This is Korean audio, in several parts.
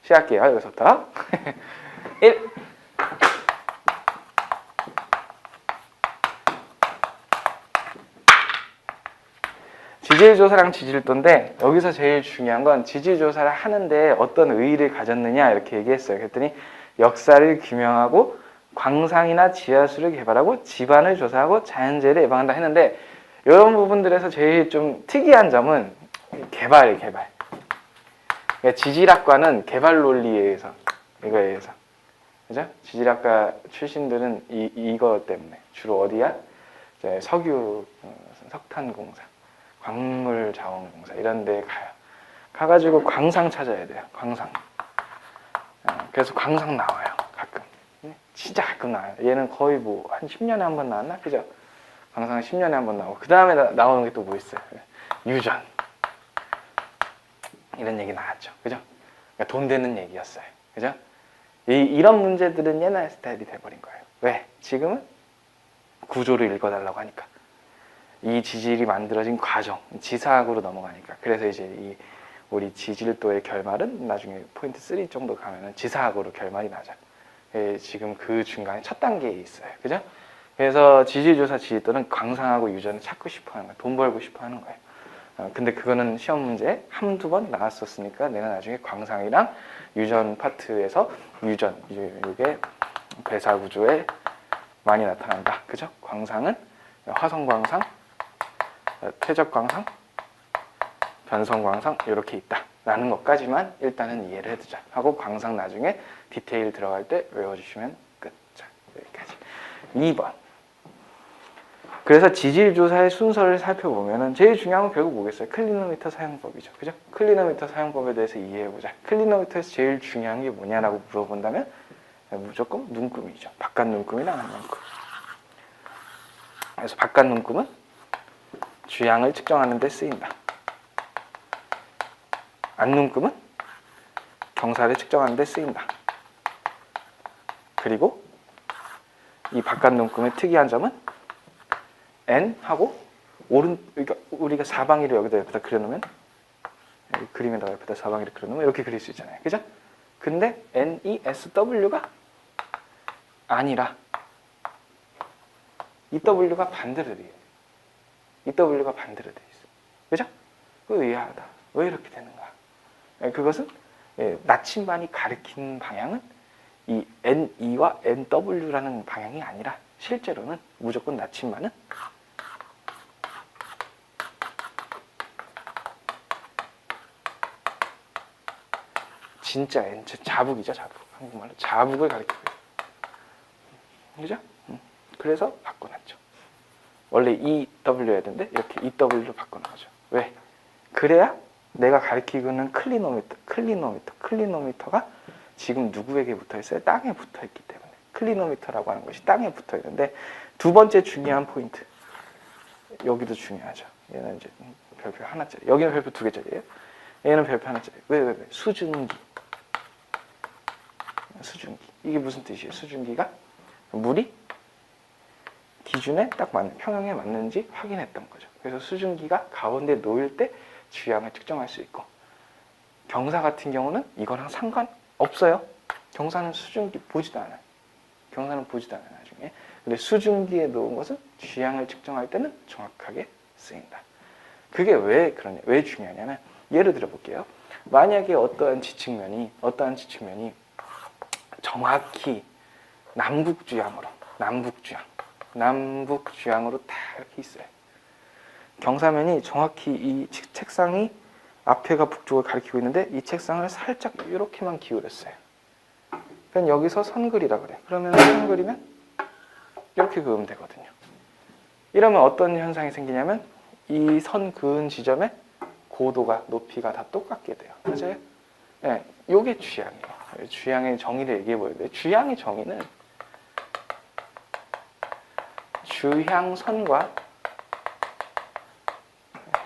시작할게요. 여기서부터. 1. 지질조사랑 지질도인데 여기서 제일 중요한 건 지질조사를 하는데 어떤 의의를 가졌느냐 이렇게 얘기했어요. 그랬더니 역사를 규명하고 광상이나 지하수를 개발하고 지반을 조사하고 자연재해를 예방한다 했는데 이런 부분들에서 제일 좀 특이한 점은 개발이에요. 개발. 그러니까 지질학과는 개발 논리에 의해서 이거에 의해서 그죠? 지질학과 출신들은 이거 때문에 주로 어디야? 이제 석유, 석탄공사, 광물자원공사 이런 데 가요. 가가지고 광상 찾아야 돼요. 광상. 그래서 광상 나와요. 가끔. 진짜 가끔 나와요. 얘는 거의 뭐 한 10년에 한 번 나왔나? 그죠? 광상은 10년에 한 번 나오고 그 다음에 나오는 게 또 뭐 있어요? 유전. 이런 얘기 나왔죠. 그죠? 그러니까 돈 되는 얘기였어요. 그죠? 이런 문제들은 옛날 스타일이 돼버린 거예요. 왜? 지금은 구조를 읽어달라고 하니까. 이 지질이 만들어진 과정, 지사학으로 넘어가니까. 그래서 이제 우리 지질도의 결말은 나중에 포인트 3 정도 가면은 지사학으로 결말이 나죠. 지금 그 중간에 첫 단계에 있어요. 그죠? 그래서 지질조사 지질도는 광상하고 유전을 찾고 싶어 하는 거예요. 돈 벌고 싶어 하는 거예요. 근데 그거는 시험 문제에 한두 번 나왔었으니까 내가 나중에 광상이랑 유전 파트에서 유전, 이게 배사구조에 많이 나타난다. 그죠? 광상은 화성광상, 퇴적광상, 변성광상 이렇게 있다. 라는 것까지만 일단은 이해를 해두자. 하고 광상 나중에 디테일 들어갈 때 외워주시면 끝. 자, 여기까지. 2번. 그래서 지질조사의 순서를 살펴보면 제일 중요한 건 결국 뭐겠어요? 클리노미터 사용법이죠. 그죠? 클리노미터 사용법에 대해서 이해해보자. 클리노미터에서 제일 중요한 게 뭐냐라고 물어본다면 무조건 눈금이죠. 바깥 눈금이나 안 눈금. 그래서 바깥 눈금은 주양을 측정하는 데 쓰인다. 안 눈금은 경사를 측정하는 데 쓰인다. 그리고 이 바깥 눈금의 특이한 점은 N하고 그러니까 우리가 사방위를 여기다 옆에다 그려놓으면 그림에다가 옆에다 사방위를 그려놓으면 이렇게 그릴 수 있잖아요. 그죠? 근데 NESW가 아니라 EW가 반대로 돼 있어요. EW가 반대로 돼 있어요. 그죠? 그거 의아하다. 왜 이렇게 되는가? 그것은 나침반이 가리키는 방향은 이 NE와 NW라는 방향이 아니라 실제로는 무조건 나침반은 진짜 N, 자북이죠. 자북. 한국말로 자북을 가리키고 있어요. 그죠? 그래서 바꿔놨죠. 원래 EW여야 되는데 이렇게 EW로 바꿔놓죠. 왜? 그래야 내가 가리키고는 클리노미터가 지금 누구에게 붙어있어요? 땅에 붙어있기 때문에 클리노미터라고 하는 것이 땅에 붙어있는데 두 번째 중요한 포인트 여기도 중요하죠. 얘는 이제 별표 하나짜리, 여기는 별표 두 개짜리예요. 얘는 별표 하나짜리. 왜? 수증기. 이게 무슨 뜻이에요? 수증기가 물이 기준에 딱 맞는, 평형에 맞는지 확인했던 거죠. 그래서 수증기가 가운데 놓일 때 주양을 측정할 수 있고, 경사 같은 경우는 이거랑 상관없어요. 경사는 수증기 보지도 않아요. 경사는 보지도 않아요, 나중에. 근데 수증기에 놓은 것은 주양을 측정할 때는 정확하게 쓰인다. 그게 왜 중요하냐면, 예를 들어 볼게요. 만약에 어떠한 지측면이 정확히 남북주양으로 딱 이렇게 있어요. 경사면이 정확히 이 책상이 앞에가 북쪽을 가리키고 있는데 이 책상을 살짝 이렇게만 기울였어요. 그럼 여기서 선 그리라 그래. 그러면 선 그리면 이렇게 그으면 되거든요. 이러면 어떤 현상이 생기냐면 이 선 그은 지점의 고도가, 높이가 다 똑같게 돼요. 맞아요? 네, 이게 주양이에요. 주양의 정의를 얘기해 보는데, 주양의 정의는 주향선과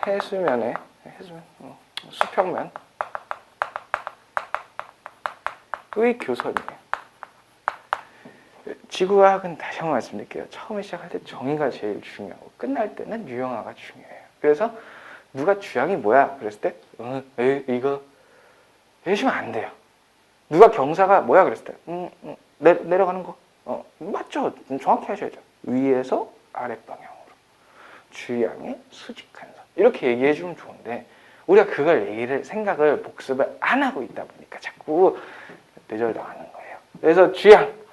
수평면의 교선이에요. 지구과학은 다시 한번 말씀드릴게요. 처음에 시작할 때 정의가 제일 중요하고 끝날 때는 유형화가 중요해요. 그래서 누가 주양이 뭐야? 그랬을 때 이거 이러시면 안 돼요. 누가 경사가 뭐야 그랬을 때 내려가는 거 맞죠? 정확히 하셔야죠. 위에서 아랫방향으로 주양의 수직한 선 이렇게 얘기해 주면 좋은데 우리가 그걸 생각을 복습을 안 하고 있다 보니까 자꾸 뇌절당하는 거예요. 그래서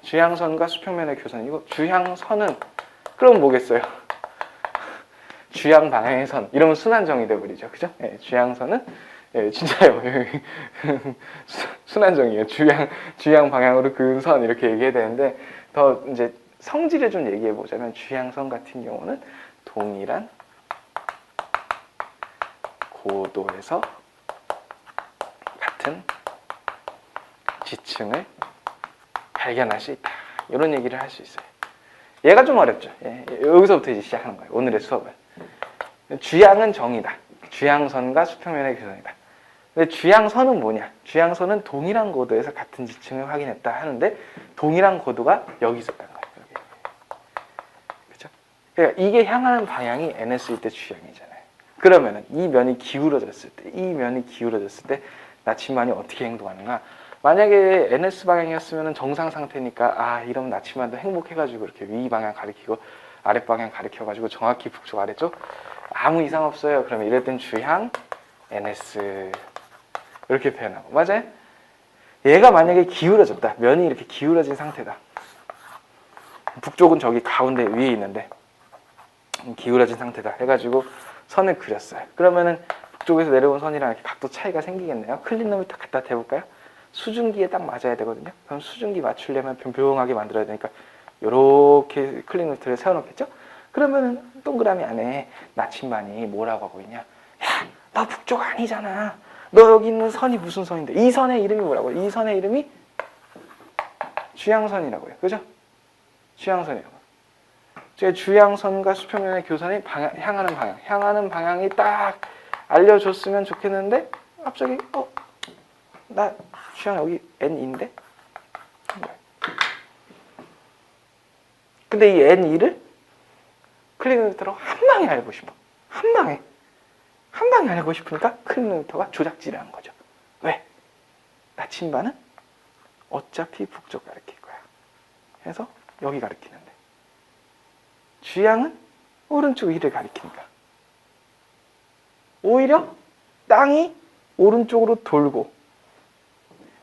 주양선과 수평면의 교선 이거 주양선은 그럼 뭐겠어요? 주양 방향의 선 이러면 순환정이 돼버리죠, 그죠? 네, 주양선은 네, 진짜요. 순환정이에요. 주양 방향으로 그은 선 이렇게 얘기해야 되는데 더 이제 성질을 좀 얘기해 보자면 주양선 같은 경우는 동일한 고도에서 같은 지층을 발견할 수 있다. 이런 얘기를 할 수 있어요. 얘가 좀 어렵죠. 여기서부터 이제 시작하는 거예요. 오늘의 수업은. 주양은 정이다. 주양선과 수평면의 교선이다. 근데 주양선은 뭐냐? 주양선은 동일한 고도에서 같은 지층을 확인했다 하는데 동일한 고도가 여기 있었다는 거예요. 여기. 그렇죠? 그러니까 이게 향하는 방향이 NS일 때 주양이잖아요. 그러면은 이 면이 기울어졌을 때 나침반이 어떻게 행동하는가? 만약에 NS 방향이었으면 정상 상태니까 이러면 나침반도 행복해가지고 이렇게 위 방향 가리키고 아랫 방향 가리켜가지고 정확히 북쪽 아래쪽 아무 이상 없어요. 그러면 이럴 땐 주향 NS 이렇게 표현하고 맞아요? 얘가 만약에 기울어졌다. 면이 이렇게 기울어진 상태다. 북쪽은 저기 가운데 위에 있는데 기울어진 상태다 해가지고 선을 그렸어요. 그러면은 북쪽에서 내려온 선이랑 이렇게 각도 차이가 생기겠네요. 클리노미터 갖다 대볼까요? 수증기에 딱 맞아야 되거든요. 그럼 수증기 맞추려면 평평하게 만들어야 되니까 이렇게 클리노미터를 세워놓겠죠? 그러면은 동그라미 안에 나침반이 뭐라고 하고 있냐? 야, 너 북쪽 아니잖아. 너 여기 있는 선이 무슨 선인데? 이 선의 이름이 뭐라고? 이 선의 이름이 주양선이라고요. 그죠? 주양선이라고. 제 주양선과 수평면의 교선이 향하는 방향이 딱 알려줬으면 좋겠는데 갑자기 나 주양 여기 N인데? 근데 이 N2를 클리노미터로 한 방에 알고 싶어. 한 방에 알고 싶으니까 클리노미터가 조작질을 한 거죠. 왜? 나침반은 어차피 북쪽 가리킬 거야. 그래서 여기 가리키는데 주양은 오른쪽 위를 가리키니까 오히려 땅이 오른쪽으로 돌고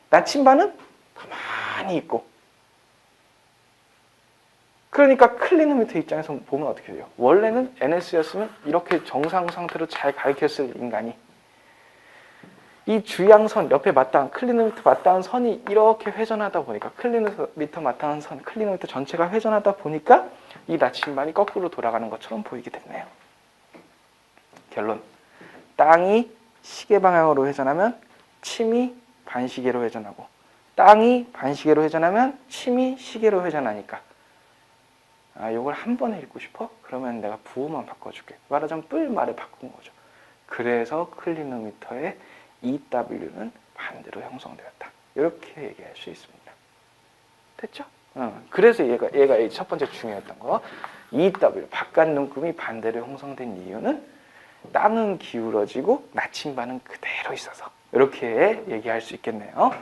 나침반은 가만히 있고 그러니까 클리노미터 입장에서 보면 어떻게 돼요? 원래는 NS였으면 이렇게 정상 상태로 잘 가리켰을 인간이 이 주양선 옆에 맞닿은 클리노미터 맞닿은 선이 이렇게 회전하다 보니까 클리노미터 맞닿은 선, 클리노미터 전체가 회전하다 보니까 이 나침반이 거꾸로 돌아가는 것처럼 보이게 됐네요. 결론. 땅이 시계 방향으로 회전하면 침이 반시계로 회전하고 땅이 반시계로 회전하면 침이 시계로 회전하니까 요걸 한 번에 읽고 싶어? 그러면 내가 부호만 바꿔줄게. 말하자면 뿔말을 바꾼 거죠. 그래서 클리노미터의 EW는 반대로 형성되었다. 이렇게 얘기할 수 있습니다. 됐죠? 그래서 얘가 첫 번째 중요했던 거 EW, 바깥 눈금이 반대로 형성된 이유는 땅은 기울어지고 나침반은 그대로 있어서 이렇게 얘기할 수 있겠네요.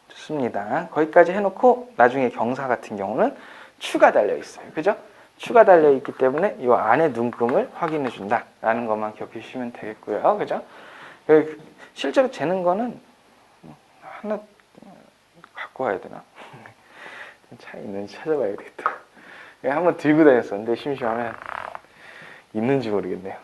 좋습니다. 거기까지 해놓고 나중에 경사 같은 경우는 추가 달려 있어요. 그죠? 추가 달려 있기 때문에 이 안에 눈금을 확인해 준다라는 것만 기억해 주시면 되겠고요. 그죠? 실제로 재는 거는 하나 갖고 와야 되나? 차에 있는지 찾아봐야 되겠다. 한번 들고 다녔었는데 심심하면 있는지 모르겠네요.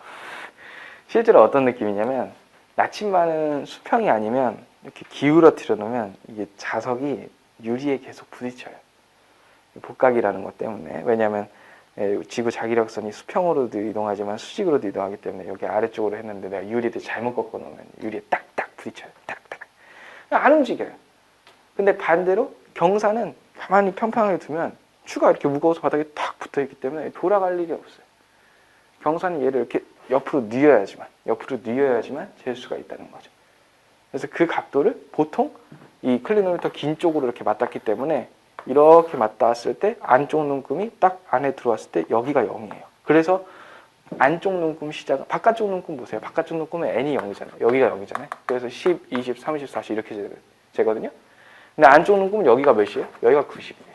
실제로 어떤 느낌이냐면 나침반은 수평이 아니면 이렇게 기울어뜨려 놓으면 이게 자석이 유리에 계속 부딪혀요. 복각이라는 것 때문에. 왜냐하면 지구 자기력선이 수평으로도 이동하지만 수직으로도 이동하기 때문에 여기 아래쪽으로 했는데 내가 유리를 잘못 꺾어 놓으면 유리에 딱딱 부딪혀요. 딱딱. 안 움직여요. 근데 반대로 경사는 가만히 평평하게 두면 추가 이렇게 무거워서 바닥에 탁 붙어 있기 때문에 돌아갈 일이 없어요. 경사는 얘를 이렇게 옆으로 뉘어야지만 잴 수가 있다는 거죠. 그래서 그 각도를 보통 이 클리노미터 긴 쪽으로 이렇게 맞닿기 때문에 이렇게 맞닿았을 때 안쪽 눈금이 딱 안에 들어왔을 때 여기가 0이에요. 그래서 안쪽 눈금 시작은 바깥쪽 눈금 보세요. 바깥쪽 눈금은 n이 0이잖아요. 여기가 0이잖아요. 그래서 10, 20, 30, 40 이렇게 되거든요. 근데 안쪽 눈금은 여기가 몇이에요? 여기가 90이에요.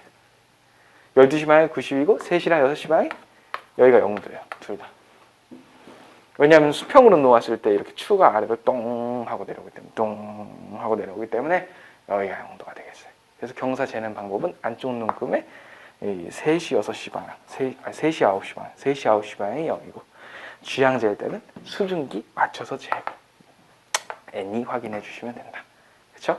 12시 방향이 90이고 3시랑 6시 방향이 여기가 0도예요. 둘 다. 왜냐하면 수평으로 놓았을 때 이렇게 추가 아래로 똥 하고 내려오기 때문에 여기가 0도가 되겠어요. 그래서 경사 재는 방법은 안쪽 눈금에 3시, 6시 방향, 3시, 9시 방향, 3시, 9시 방향이 0이고 주양 잴 때는 수증기 맞춰서 재고 N이 확인해 주시면 된다. 그렇죠?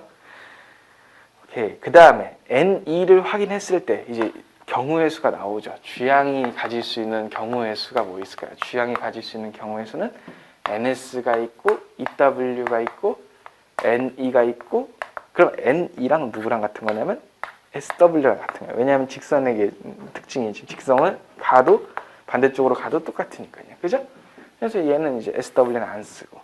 오케이. 그 다음에 N2를 확인했을 때 이제 경우의 수가 나오죠. 주양이 가질 수 있는 경우의 수가 뭐 있을까요? 주양이 가질 수 있는 경우의 수는 NS가 있고 EW가 있고 NE가 있고 그럼 N2랑 누구랑 같은 거냐면 SW랑 같은 거예요. 왜냐하면 직선의 특징이지. 직선을 가도 반대쪽으로 가도 똑같으니까요. 그죠? 그래서 얘는 이제 SW는 안 쓰고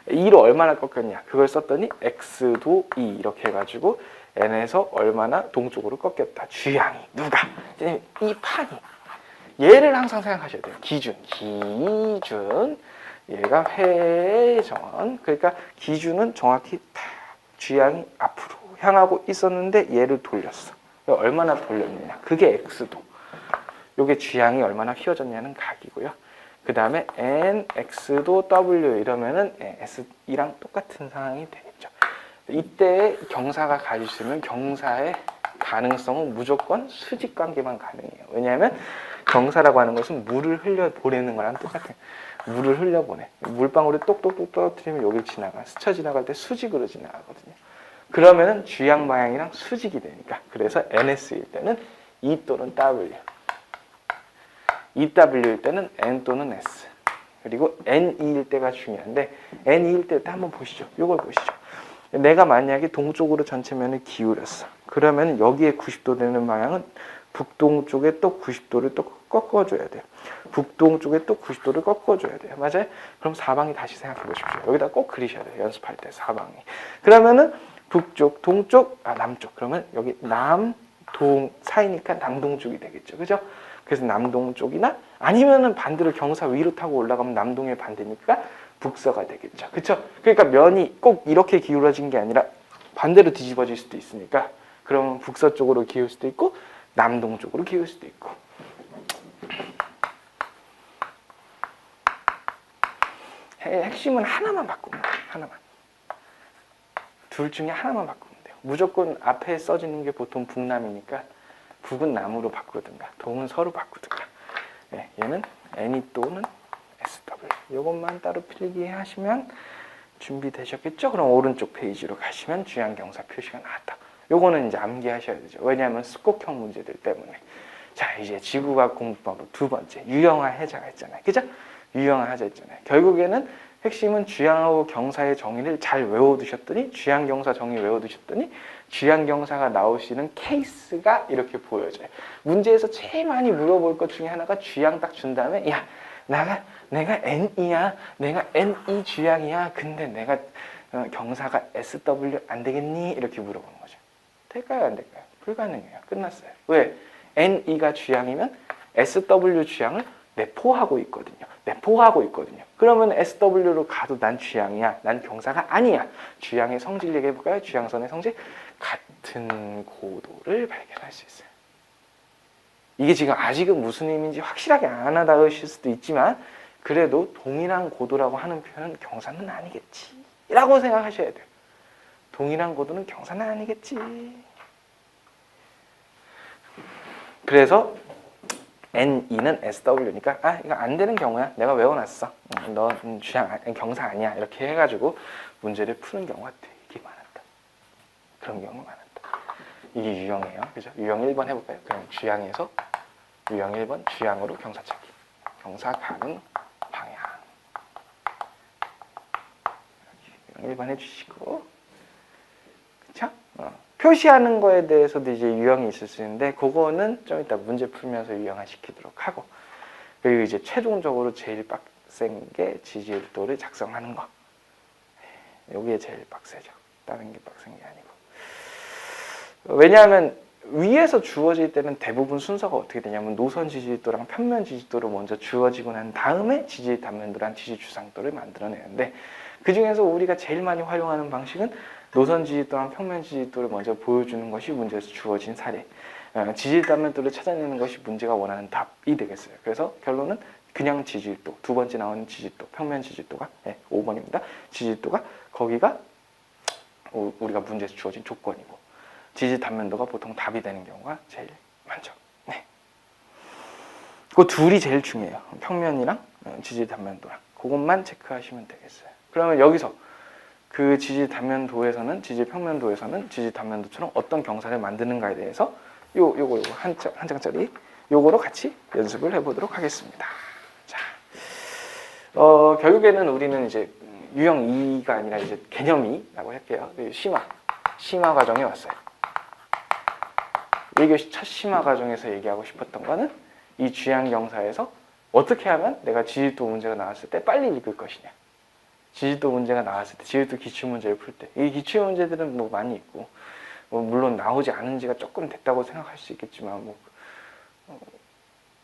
2로 얼마나 꺾였냐 그걸 썼더니 X도 2 이렇게 해가지고 N에서 얼마나 동쪽으로 꺾였다. 주양이 누가? 이 판이. 얘를 항상 생각하셔야 돼요. 기준. 얘가 회전. 그러니까 기준은 정확히 딱 주양이 앞으로 향하고 있었는데 얘를 돌렸어. 얼마나 돌렸느냐. 그게 X도. 요게 주양이 얼마나 휘어졌냐는 각이고요. 그 다음에 N, X도 W 이러면은 S2랑 똑같은 상황이 되겠죠. 이때 경사가 가질 수 있는 경사의 가능성은 무조건 수직 관계만 가능해요. 왜냐하면 경사라고 하는 것은 물을 흘려보내는 거랑 똑같아요. 물을 흘려보내. 물방울이 똑똑똑 떨어뜨리면 여길 지나가. 스쳐 지나갈 때 수직으로 지나가거든요. 그러면은 주양 방향이랑 수직이 되니까. 그래서 NS일 때는 E 또는 W. EW일 때는 N 또는 S. 그리고 NE일 때가 중요한데 NE일 때 한번 보시죠. 이걸 보시죠. 내가 만약에 동쪽으로 전체면을 기울였어. 그러면 여기에 90도 되는 방향은 북동쪽에 또 90도를 또 꺾어줘야 돼요. 북동쪽에 또 90도를 꺾어줘야 돼요. 맞아요? 그럼 사방이 다시 생각해 보십시오. 여기다 꼭 그리셔야 돼요. 연습할 때 사방이. 그러면은 북쪽, 동쪽, 남쪽. 그러면 여기 남, 동 사이니까 남동쪽이 되겠죠. 그죠? 그래서 남동쪽이나 아니면은 반대로 경사 위로 타고 올라가면 남동의 반대니까 북서가 되겠죠. 그렇죠? 그러니까 면이 꼭 이렇게 기울어진 게 아니라 반대로 뒤집어질 수도 있으니까 그러면 북서 쪽으로 기울 수도 있고 남동 쪽으로 기울 수도 있고. 핵심은 하나만 바꾸면 돼요. 하나만. 둘 중에 하나만 바꾸면 돼요. 무조건 앞에 써지는 게 보통 북남이니까 북은 남으로 바꾸든가 동은 서로 바꾸든가. 네, 얘는 NE 또는 SW. 이것만 따로 필기하시면 준비되셨겠죠? 그럼 오른쪽 페이지로 가시면 주양경사 표시가 나왔다. 요거는 이제 암기하셔야 되죠. 왜냐하면 습곡형 문제들 때문에. 자, 이제 지구과학 공부법 두 번째 유형화 해자가 있잖아요. 그죠? 유형화 해자 있잖아요. 결국에는 핵심은 주양하고 경사의 정의를 잘 외워두셨더니 주양경사 정의 외워두셨더니 주양경사가 나올 수 있는 케이스가 이렇게 보여져요. 문제에서 제일 많이 물어볼 것 중에 하나가 주양 딱 준 다음에 야 내가 N이야. 내가 NE 주양이야. 근데 내가 경사가 SW 안 되겠니? 이렇게 물어보는 거죠. 될까요? 안 될까요? 불가능해요. 끝났어요. 왜? NE가 주양이면 SW 주양을 내포하고 있거든요. 그러면 SW로 가도 난 주양이야. 난 경사가 아니야. 주양의 성질 얘기해볼까요? 주양선의 성질 같은 고도를 발견할 수 있어요. 이게 지금 아직은 무슨 의미인지 확실하게 안 와닿으실 수도 있지만 그래도 동일한 고도라고 하는 표현은 경사는 아니겠지 라고 생각하셔야 돼요. 동일한 고도는 경사는 아니겠지. 그래서 NE는 SW니까 이거 안 되는 경우야. 내가 외워놨어. 너 경사 아니야. 이렇게 해가지고 문제를 푸는 경우가 되게 많았다. 그런 경우가 많았다. 이게 유형이에요. 그죠? 유형 1번 해볼까요? 그럼 주양에서 유형 1번 주양으로 경사 찾기. 경사 가는 방향. 유형 1번 해주시고. 그쵸? 표시하는 거에 대해서도 이제 유형이 있을 수 있는데 그거는 좀 이따 문제 풀면서 유형화 시키도록 하고. 그리고 이제 최종적으로 제일 빡센 게 지지율도를 작성하는 거. 여기에 제일 빡세죠. 다른 게 빡센 게 아니고. 왜냐하면 위에서 주어질 때는 대부분 순서가 어떻게 되냐면 노선 지지율도랑 평면 지지율도를 먼저 주어지고 난 다음에 지지 단면도랑 지지 주상도를 만들어내는데, 그 중에서 우리가 제일 많이 활용하는 방식은 노선 지지율도랑 평면 지지율도를 먼저 보여주는 것이 문제에서 주어진 사례, 지지 단면도를 찾아내는 것이 문제가 원하는 답이 되겠어요. 그래서 결론은 그냥 지지율도, 두 번째 나오는 지지율도, 평면 지지율도가 5번입니다. 지지율도가 거기가 우리가 문제에서 주어진 조건이고, 지지 단면도가 보통 답이 되는 경우가 제일 많죠. 네. 그 둘이 제일 중요해요. 평면이랑 지지 단면도랑. 그것만 체크하시면 되겠어요. 그러면 여기서 그 지지 단면도에서는, 지지 평면도에서는 지지 단면도처럼 어떤 경사를 만드는가에 대해서 요거 한 장짜리 요거로 같이 연습을 해보도록 하겠습니다. 자, 결국에는 우리는 이제 유형 2가 아니라 이제 개념 2라고 할게요. 심화 과정에 왔어요. 1교시 첫 심화 과정에서 얘기하고 싶었던 거는 이 주양 경사에서 어떻게 하면 내가 지질도 문제가 나왔을 때 빨리 읽을 것이냐. 지질도 문제가 나왔을 때, 지질도 기출문제를 풀 때. 이 기출문제들은 뭐 많이 있고, 물론 나오지 않은 지가 조금 됐다고 생각할 수 있겠지만,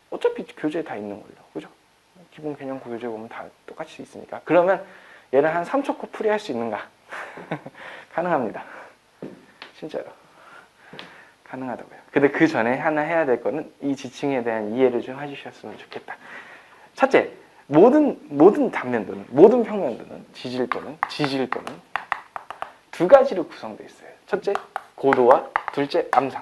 어차피 교재에 다 있는 걸로. 그죠? 기본 개념 교재 보면 다 똑같이 있으니까. 그러면 얘를 한 3초 코 풀이 할 수 있는가? 가능합니다. 진짜로. 가능하다고요. 근데 그 전에 하나 해야 될 거는 이 지층에 대한 이해를 좀 해주셨으면 좋겠다. 첫째, 모든 단면도는, 모든 평면도는, 지질도는 두 가지로 구성되어 있어요. 첫째, 고도와 둘째, 암상.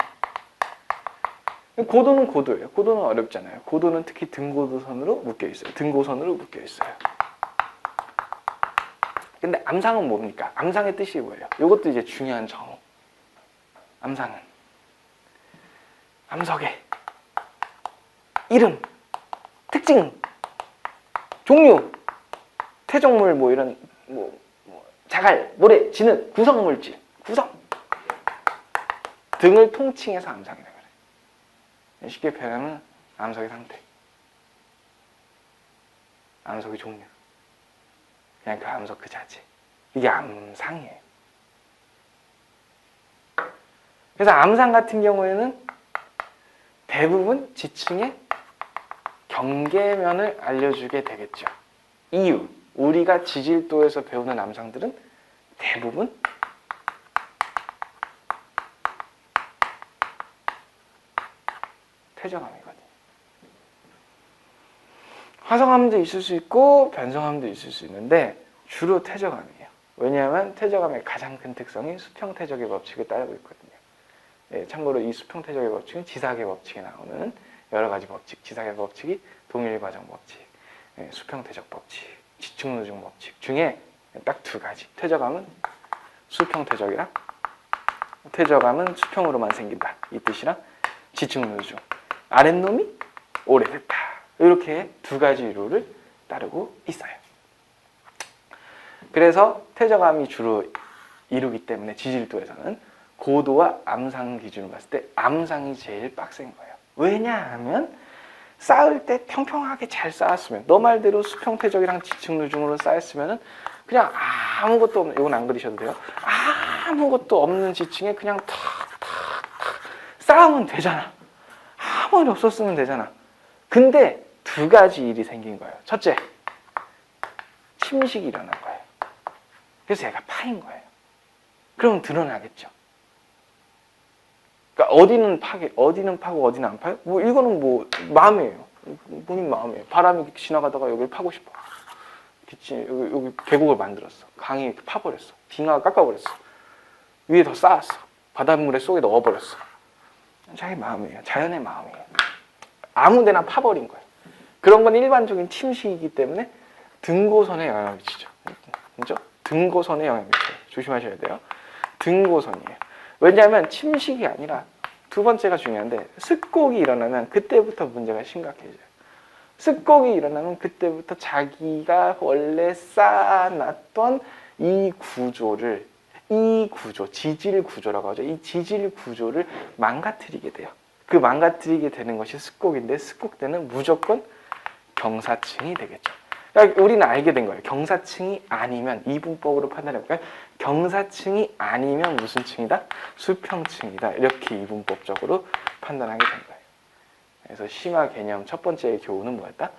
고도는 고도예요. 고도는 어렵잖아요. 고도는 특히 등고도선으로 묶여 있어요. 등고선으로 묶여 있어요. 근데 암상은 뭡니까? 암상의 뜻이 뭐예요? 이것도 이제 중요한 정의. 암상은 암석의 이름, 특징, 종류, 퇴적물, 이런 자갈, 모래, 진흙, 구성물질, 구성 등을 통칭해서 암상이라고 해요. 쉽게 표현하면 암석의 상태, 암석의 종류, 그냥 그 암석 그 자체. 이게 암상이에요. 그래서 암상 같은 경우에는 대부분 지층의 경계면을 알려주게 되겠죠. 이유, 우리가 지질도에서 배우는 암상들은 대부분 퇴적암이거든요. 화성암도 있을 수 있고 변성암도 있을 수 있는데 주로 퇴적암이에요. 왜냐하면 퇴적암의 가장 큰 특성이 수평퇴적의 법칙을 따르고 있거든요. 참고로 이 수평퇴적의 법칙은 지사계 법칙에 나오는 여러 가지 법칙, 지사계 법칙이 동일과정 법칙, 수평퇴적 법칙, 지층누중 법칙 중에 딱 두 가지. 퇴적암은 수평퇴적이랑 퇴적암은 수평으로만 생긴다. 이 뜻이랑 지층누중, 아랫놈이 오래됐다. 이렇게 두 가지 룰을 따르고 있어요. 그래서 퇴적암이 주로 이루기 때문에 지질도에서는 고도와 암상 기준으로 봤을 때 암상이 제일 빡센 거예요. 왜냐하면 쌓을 때 평평하게 잘 쌓았으면, 너 말대로 수평퇴적이랑 지층누중으로 쌓였으면 그냥 아무것도 없는, 이건 안 그리셔도 돼요. 아무것도 없는 지층에 그냥 탁탁탁 쌓으면 되잖아. 아무 일 없었으면 되잖아. 근데 두 가지 일이 생긴 거예요. 첫째, 침식이 일어난 거예요. 그래서 얘가 파인 거예요. 그러면 드러나겠죠. 그러니까 어디는 파고 어디는 안 파요? 이거는 마음이에요. 본인 마음이에요. 바람이 지나가다가 여기를 파고 싶어. 여기 계곡을 만들었어. 강이 이렇게 파버렸어. 빙하가 깎아버렸어. 위에 더 쌓았어. 바닷물에 속에 넣어버렸어. 자기 마음이에요. 자연의 마음이에요. 아무데나 파버린 거예요. 그런 건 일반적인 침식이기 때문에 등고선에 영향을 미치죠. 그죠? 등고선에 영향을 미쳐요. 조심하셔야 돼요. 등고선이에요. 왜냐하면 침식이 아니라 두 번째가 중요한데, 습곡이 일어나면 그때부터 문제가 심각해져요. 습곡이 일어나면 그때부터 자기가 원래 쌓아놨던 이 구조, 지질 구조라고 하죠. 이 지질 구조를 망가뜨리게 돼요. 그 망가뜨리게 되는 것이 습곡인데, 습곡 때는 무조건 경사층이 되겠죠. 그러니까 우리는 알게 된 거예요. 경사층이 아니면 이분법으로 판단해볼까요? 경사층이 아니면 무슨 층이다? 수평층이다. 이렇게 이분법적으로 판단하게 된 거예요. 그래서 심화 개념 첫 번째 교훈은 뭐였다?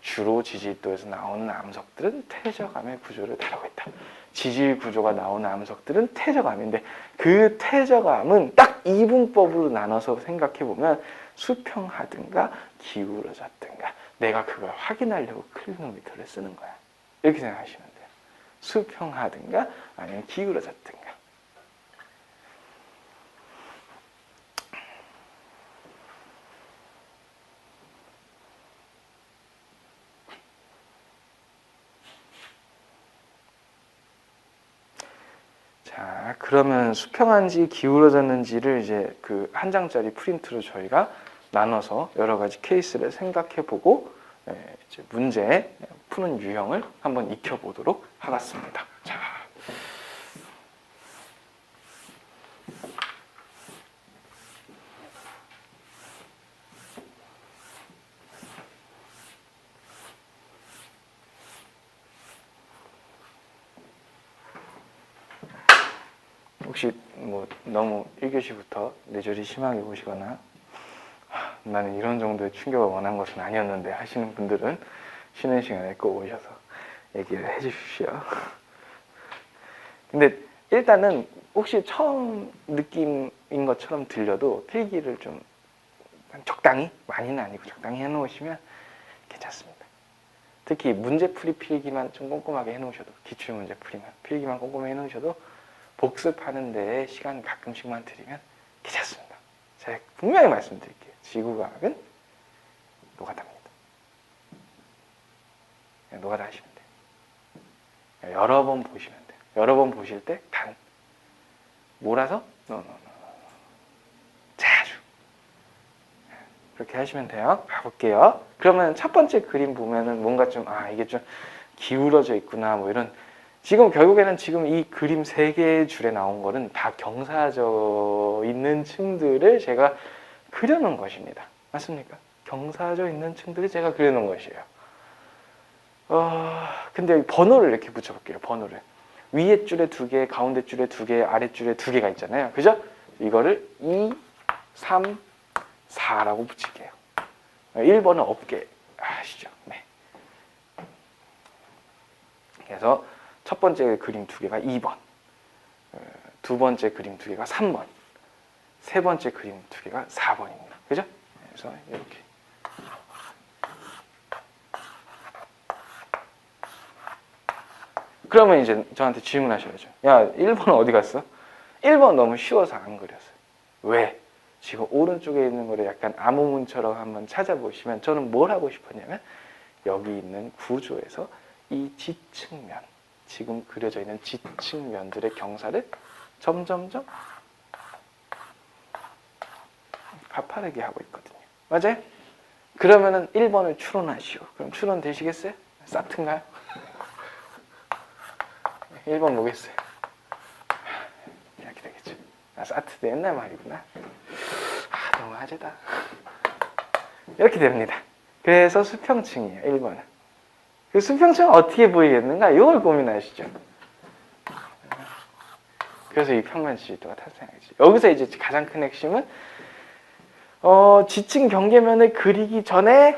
주로 지질도에서 나오는 암석들은 퇴적암의 구조를 다루고 있다. 지질 구조가 나오는 암석들은 퇴적암인데 그 퇴적암은 딱 이분법으로 나눠서 생각해보면 수평하든가 기울어졌든가 내가 그걸 확인하려고 클리노미터를 쓰는 거야. 이렇게 생각하시면 돼요. 수평하든가 아니면 기울어졌든가. 자, 그러면 수평한지 기울어졌는지를 이제 그 한 장짜리 프린트로 저희가 나눠서 여러 가지 케이스를 생각해보고 이제 문제 푸는 유형을 한번 익혀보도록 하겠습니다. 자, 혹시 뭐 너무 1교시부터 뇌절이 심하게 오시거나 나는 이런 정도의 충격을 원한 것은 아니었는데 하시는 분들은 쉬는 시간에 꼭 오셔서 얘기를 해주십시오. 근데 일단은 혹시 처음 느낌인 것처럼 들려도 필기를 좀 적당히, 많이는 아니고 적당히 해놓으시면 괜찮습니다. 특히 문제풀이 필기만 좀 꼼꼼하게 해놓으셔도, 기출문제 풀이만 필기만 꼼꼼히 해놓으셔도 복습하는 데에 시간 가끔씩만 들이면 괜찮습니다. 제가 분명히 말씀드릴게요. 지구과학은 노가다입니다. 노가다 하시면 돼요. 여러 번 보시면 돼요. 여러 번 보실 때 단 몰아서 자주 그렇게 하시면 돼요. 가볼게요. 그러면 첫 번째 그림 보면은 뭔가 좀 이게 좀 기울어져 있구나 뭐 이런, 지금 결국에는 지금 이 그림 3개의 줄에 나온 거는 다 경사져 있는 층들을 제가 그려놓은 것입니다. 맞습니까? 경사져 있는 층들을 제가 그려놓은 것이에요. 근데 번호를 이렇게 붙여볼게요. 번호를. 위에 줄에 2개, 가운데 줄에 2개, 아래 줄에 2개가 있잖아요. 그죠? 이거를 2, 3, 4라고 붙일게요. 1번은 없게 아시죠? 네. 그래서 첫 번째 그림 2개가 2번, 두 번째 그림 2개가 3번, 세 번째 그림 2개가 4번입니다. 그죠? 그래서 이렇게. 그러면 이제 저한테 질문하셔야죠. 야, 1번 어디 갔어? 1번 너무 쉬워서 안 그렸어요. 왜? 지금 오른쪽에 있는 거를 약간 암호문처럼 한번 찾아보시면 저는 뭘 하고 싶었냐면 여기 있는 구조에서 이 지층면, 지금 그려져 있는 지층면들의 경사를 점점점 가파르게 하고 있거든요. 맞아요? 그러면은 1번을 추론하시오. 그럼 추론 되시겠어요? 사트인가요? 1번 뭐겠어요? 이렇게 되겠죠. 사트도 옛날 말이구나. 너무 하재다. 이렇게 됩니다. 그래서 수평층이에요. 1번은. 그 수평층은 어떻게 보이겠는가? 이걸 고민하시죠. 그래서 이 평면 지지도가 탄생하겠죠. 여기서 이제 가장 큰 핵심은 지층 경계면을 그리기 전에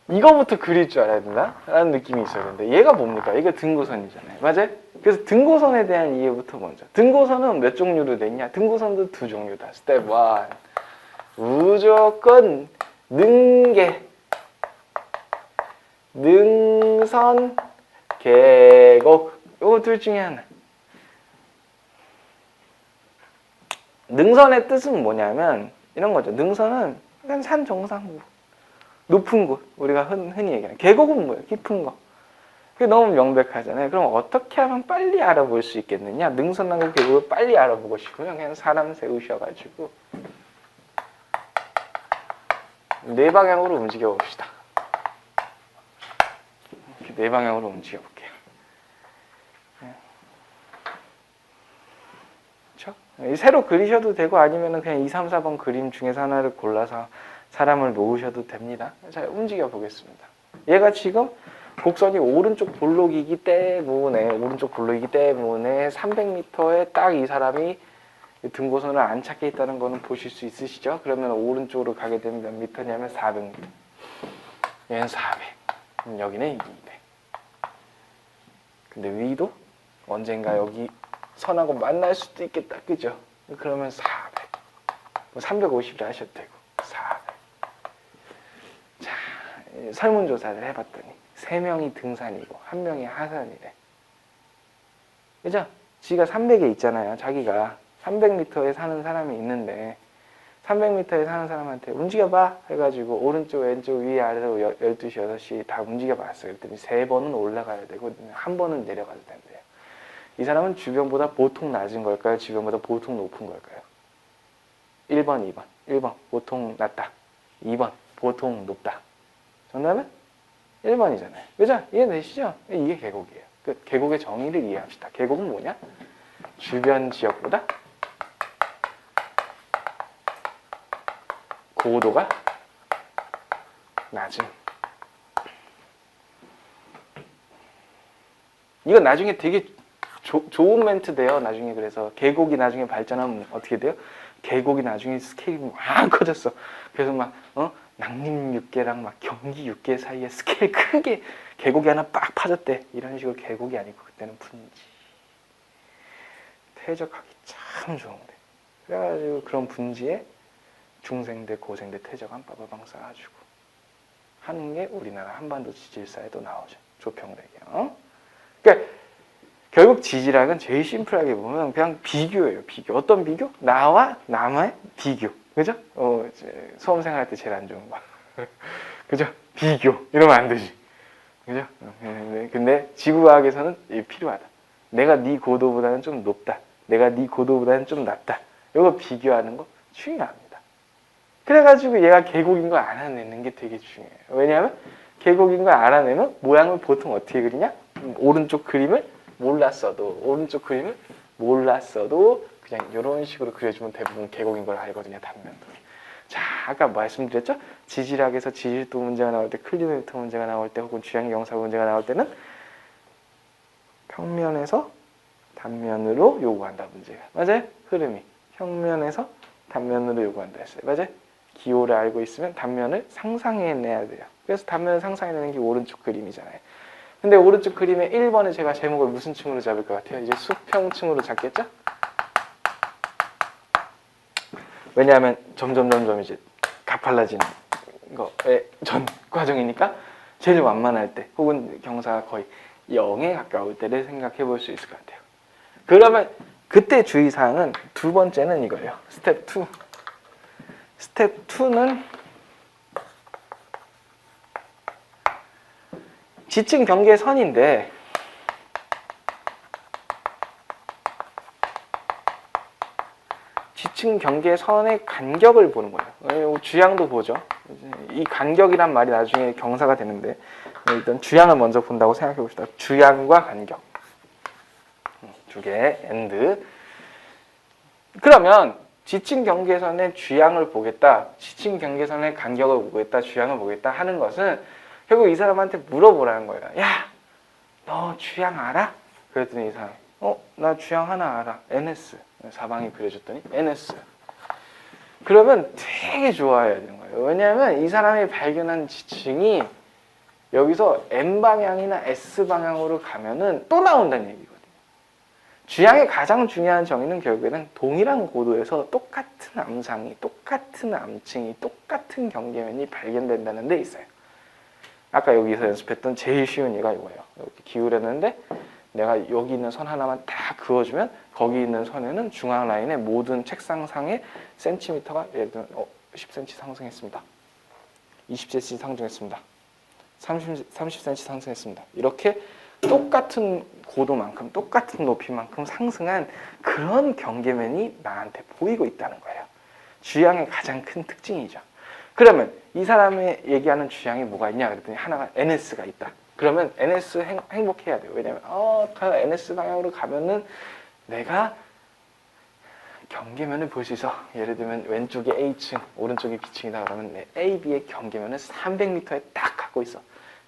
이거부터 그릴 줄 알아야 된다? 라는 느낌이 있어야 되는데 얘가 뭡니까? 이거 등고선이잖아요. 맞아요? 그래서 등고선에 대한 이해부터 먼저. 등고선은 몇 종류로 돼 있냐? 등고선도 2종류다. 스텝 1. 무조건 능계, 능선, 계곡. 요거 둘 중에 하나. 능선의 뜻은 뭐냐면 이런 거죠. 능선은 약간 산 정상부, 높은 곳, 우리가 흔히 얘기하는. 계곡은 뭐예요? 깊은 거. 그게 너무 명백하잖아요. 그럼 어떻게 하면 빨리 알아볼 수 있겠느냐? 능선하고 계곡을 빨리 알아보고 싶으면 그냥 사람 세우셔가지고 네 방향으로 움직여 봅시다. 이렇게 네 방향으로 움직여 볼게요. 그렇죠? 새로 그리셔도 되고 아니면 그냥 2, 3, 4번 그림 중에서 하나를 골라서 사람을 놓으셔도 됩니다. 자, 움직여 보겠습니다. 얘가 지금 곡선이 오른쪽 볼록이기 때문에 300m에 딱 이 사람이 등고선을 안 찾게 있다는 거는 보실 수 있으시죠? 그러면 오른쪽으로 가게 되면 몇 미터냐면 400m. 얘는 400. 그럼 여기는 200. 근데 위도 언젠가 여기 선하고 만날 수도 있겠다. 그죠? 그러면 400. 350을 하셔도 되고 400. 자, 설문조사를 해봤더니 3명이 등산이고 1명이 하산이래. 그죠? 지가 300에 있잖아요. 자기가 300m에 사는 사람이 있는데 300m에 사는 사람한테 움직여봐 해가지고 오른쪽 왼쪽 위에 아래로 12시 6시 다 움직여봤어요. 그랬더니 3번은 올라가야 되고 1번은 내려가도 된대요. 이 사람은 주변보다 보통 낮은 걸까요? 주변보다 보통 높은 걸까요? 1번 2번 1번 보통 낮다, 2번 보통 높다. 정답은 1번이잖아요. 그죠? 이해되시죠? 이게 계곡이에요. 그 계곡의 정의를 이해합시다. 계곡은 뭐냐? 주변 지역보다 고도가 낮음. 이건 나중에 되게 좋은 멘트 돼요. 나중에. 그래서 계곡이 나중에 발전하면 어떻게 돼요? 계곡이 나중에 스케일이 막 커졌어. 그래서 막 낙림 육계랑 막 경기 육계 사이에 스케일 큰 게 계곡이 하나 빡 파졌대. 이런 식으로 계곡이 아니고 그때는 분지. 퇴적하기 참 좋은데. 그래가지고 그런 분지에 중생대, 고생대, 퇴적한 빠바방 쌓아주고 하는 게 우리나라 한반도 지질사에도 나오죠. 조평래경. 그러니까 결국 지질학은 제일 심플하게 보면 그냥 비교예요. 비교. 어떤 비교? 나와 남의 비교. 그죠? 수험생활 할 때 제일 안 좋은 거. 그죠? 비교. 이러면 안 되지. 그죠? 근데 지구과학에서는 이게 필요하다. 내가 네 고도보다는 좀 높다. 내가 네 고도보다는 좀 낮다. 이거 비교하는 거 중요합니다. 그래가지고 얘가 계곡인 걸 알아내는 게 되게 중요해요. 왜냐하면 계곡인 걸 알아내면 모양을 보통 어떻게 그리냐? 오른쪽 그림을 몰랐어도 그냥 이런 식으로 그려주면 대부분 계곡인 걸 알거든요. 단면도. 자, 아까 말씀드렸죠? 지질학에서 지질도 문제가 나올 때, 클리노미터 문제가 나올 때, 혹은 주양의 경사 문제가 나올 때는 평면에서 단면으로 요구한다 문제가. 맞아요? 흐름이 평면에서 단면으로 요구한다 했어요. 맞아요? 기호를 알고 있으면 단면을 상상해내야 돼요. 그래서 단면을 상상해내는 게 오른쪽 그림이잖아요. 근데 오른쪽 그림의 1번에 제가 제목을 무슨 층으로 잡을 것 같아요? 이제 수평층으로 잡겠죠? 왜냐하면 점점 이제 가팔라지는 거의 전 과정이니까 제일 완만할 때 혹은 경사가 거의 0에 가까울 때를 생각해 볼 수 있을 것 같아요. 그러면 그때 주의사항은 두 번째는 이거예요. 스텝 2. 스텝 2는 지층 경계선인데 지층 경계선의 간격을 보는 거예요. 주양도 보죠. 이 간격이란 말이 나중에 경사가 되는데 일단 주양을 먼저 본다고 생각해 봅시다. 주양과 간격. 두 개, and. 그러면 지층 경계선의 주양을 보겠다, 지층 경계선의 간격을 보겠다, 주양을 보겠다 하는 것은 결국 이 사람한테 물어보라는 거예요. 야, 너 주양 알아? 그랬더니 이 사람, 나 주양 하나 알아. NS. 사방이 그려줬더니 NS. 그러면 되게 좋아해야 되는 거예요. 왜냐하면 이 사람이 발견한 지층이 여기서 N방향이나 S방향으로 가면은 또 나온다는 얘기거든요. 주양의 가장 중요한 정의는 결국에는 동일한 고도에서 똑같은 암상이, 똑같은 암층이, 똑같은 경계면이 발견된다는 데 있어요. 아까 여기서 연습했던 제일 쉬운 얘가 이거예요. 이렇게 기울였는데 내가 여기 있는 선 하나만 다 그어주면 거기 있는 선에는 중앙 라인의 모든 책상상의 센티미터가 예를 들면 10cm 상승했습니다. 20cm 상승했습니다. 30cm 상승했습니다. 이렇게 똑같은 고도만큼 똑같은 높이만큼 상승한 그런 경계면이 나한테 보이고 있다는 거예요. 주양의 가장 큰 특징이죠. 그러면 이 사람이 얘기하는 주양이 뭐가 있냐 그랬더니 하나가 NS가 있다. 그러면 NS 행복해야 돼요. 왜냐면 NS 방향으로 가면은 내가 경계면을 볼 수 있어. 예를 들면 왼쪽이 A층, 오른쪽이 B층이다 그러면 내 A, B의 경계면은 300m에 딱 갖고 있어.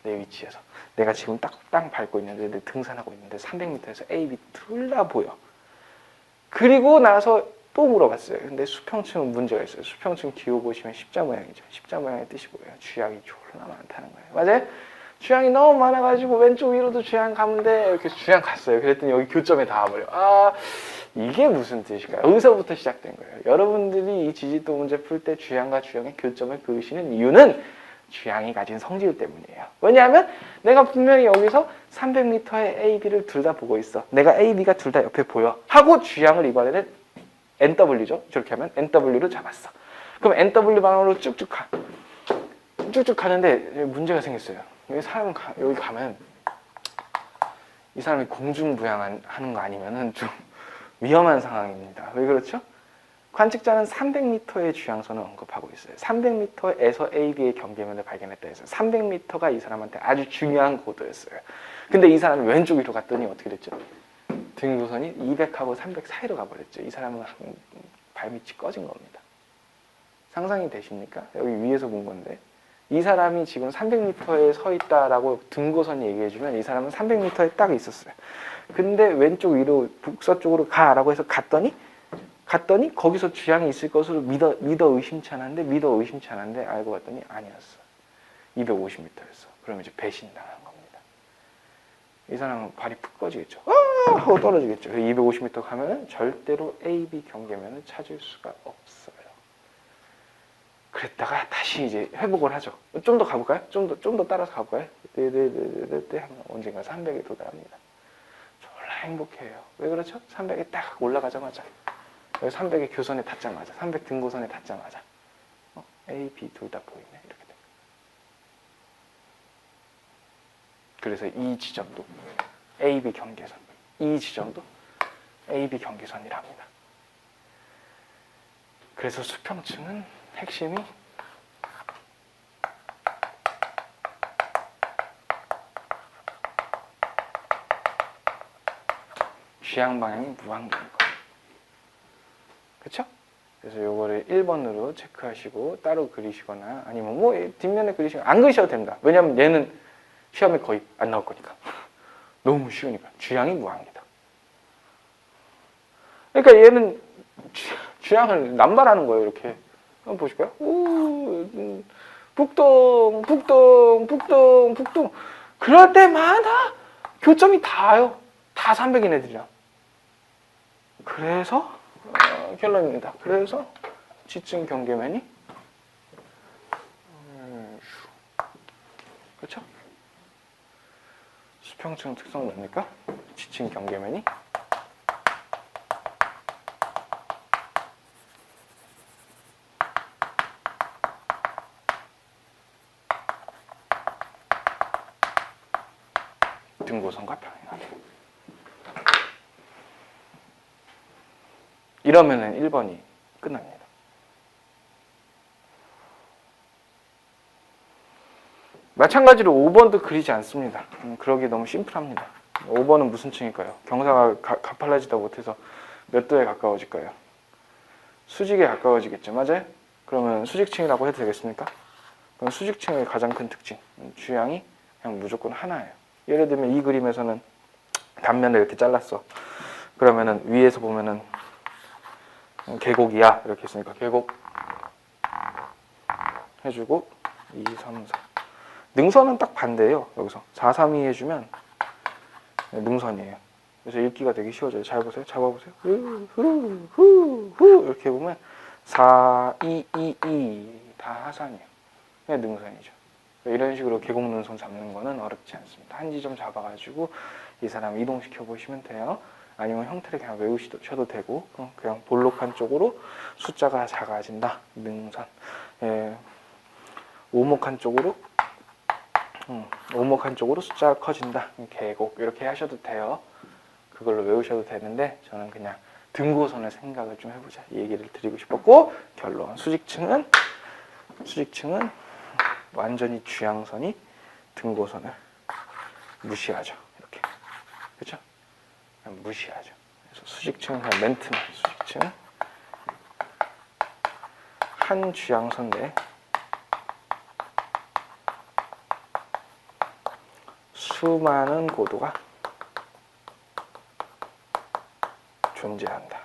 내 위치에서. 내가 지금 딱 땅 밟고 있는데, 내 등산하고 있는데 300m에서 A, B 둘 다 보여. 그리고 나서 또 물어봤어요. 근데 수평층은 문제가 있어요. 수평층 기호 보시면 십자 모양이죠. 십자 모양의 뜻이 뭐예요? 주양이 졸라 많다는 거예요. 맞아요? 주양이 너무 많아가지고 왼쪽 위로도 주양 가면 돼. 이렇게 주양 갔어요. 그랬더니 여기 교점에 닿아버려. 아, 이게 무슨 뜻일까요? 여기서부터 시작된 거예요. 여러분들이 이 지지도 문제 풀 때 주양과 주양의 교점을 그으시는 이유는 주양이 가진 성질 때문이에요. 왜냐하면 내가 분명히 여기서 300m의 A, B를 둘 다 보고 있어. 내가 A, B가 둘 다 옆에 보여. 하고 주양을 이번에는 NW죠. 저렇게 하면 NW로 잡았어. 그럼 NW 방향으로 쭉쭉 가. 쭉쭉 가는데 문제가 생겼어요. 여기 사람 여기 가면 이 사람이 공중부양하는 거 아니면은 좀 위험한 상황입니다. 왜 그렇죠? 관측자는 300m의 주양선을 언급하고 있어요. 300m에서 A, B의 경계면을 발견했다 해서 300m가 이 사람한테 아주 중요한 고도였어요. 근데 이 사람이 왼쪽 위로 갔더니 어떻게 됐죠? 등고선이 200하고 300 사이로 가버렸죠. 이 사람은 발밑이 꺼진 겁니다. 상상이 되십니까? 여기 위에서 본 건데 이 사람이 지금 300m에 서 있다라고 등고선이 얘기해주면 이 사람은 300m에 딱 있었어요. 근데 왼쪽 위로 북서쪽으로 가라고 해서 갔더니 거기서 주양이 있을 것으로 믿어 의심치 않았는데 알고 봤더니 아니었어. 250m였어. 그럼 이제 배신당한 겁니다. 이 사람은 발이 푹 꺼지겠죠. 하고 떨어지겠죠. 250m 가면은 절대로 A, B 경계면을 찾을 수가 없어요. 그랬다가 다시 이제 회복을 하죠. 좀 더 가볼까요? 좀 더 따라서 가볼까요? 네 하면 언젠가 300에 도달합니다. 졸라 행복해요. 왜 그렇죠? 300에 딱 올라가자마자 300의 교선에 닿자마자 300 등고선에 닿자마자 A, B 둘 다 보이네. 이렇게 됩니다. 그래서 이 지점도 A, B 경계선, 이 지점도 A, B 경계선이라 합니다. 그래서 수평층은 핵심이 주양 방향이 무한대인 거예요. 그렇죠? 그래서 요거를 1번으로 체크하시고 따로 그리시거나 아니면 뭐 뒷면에 그리시거나 안 그리셔도 됩니다. 왜냐면 얘는 시험에 거의 안 나올 거니까. 너무 쉬우니까. 주양이 무한이다. 그러니까 얘는 주양을 남발하는 거예요. 이렇게. 한번 보실까요? 북동. 그럴 때마다 교점이 닿아요. 다 300인 애들이랑. 그래서 결론입니다. 그래서 지층 경계면이 그렇죠? 수평층 특성은 뭡니까? 지층 경계면이 등고선과 평행하다. 이러면은 1번이 끝납니다. 마찬가지로 5번도 그리지 않습니다. 그러기 너무 심플합니다. 5번은 무슨 층일까요? 경사가 가팔라지다 못해서 몇 도에 가까워질까요? 수직에 가까워지겠죠. 맞아요? 그러면 수직층이라고 해도 되겠습니까? 그럼 수직층의 가장 큰 특징, 주양이 그냥 무조건 하나예요. 예를 들면 이 그림에서는 단면을 이렇게 잘랐어. 그러면은 위에서 보면은 계곡이야 이렇게 했으니까 계곡 해주고 2, 3, 4 능선은 딱 반대예요. 여기서 4, 3, 2 해주면 능선이에요. 그래서 읽기가 되게 쉬워져요. 잘 보세요. 잡아보세요. 이렇게 보면 4, 2, 2 다 하산이에요. 그냥 능선이죠. 이런 식으로 계곡 능선 잡는 거는 어렵지 않습니다. 한 지점 잡아가지고 이 사람 이동시켜 보시면 돼요. 아니면 형태를 그냥 외우셔도 되고 그냥 볼록한 쪽으로 숫자가 작아진다. 능선. 오목한 쪽으로 숫자가 커진다. 계곡 이렇게 하셔도 돼요. 그걸로 외우셔도 되는데 저는 그냥 등고선을 생각을 좀 해보자 이 얘기를 드리고 싶었고 결론 수직층은 완전히 주양선이 등고선을 무시하죠. 이렇게 그렇죠? 무시하죠. 그래서 수직층은 그냥 멘트만 수직층은 한 주양선 내 수많은 고도가 존재한다.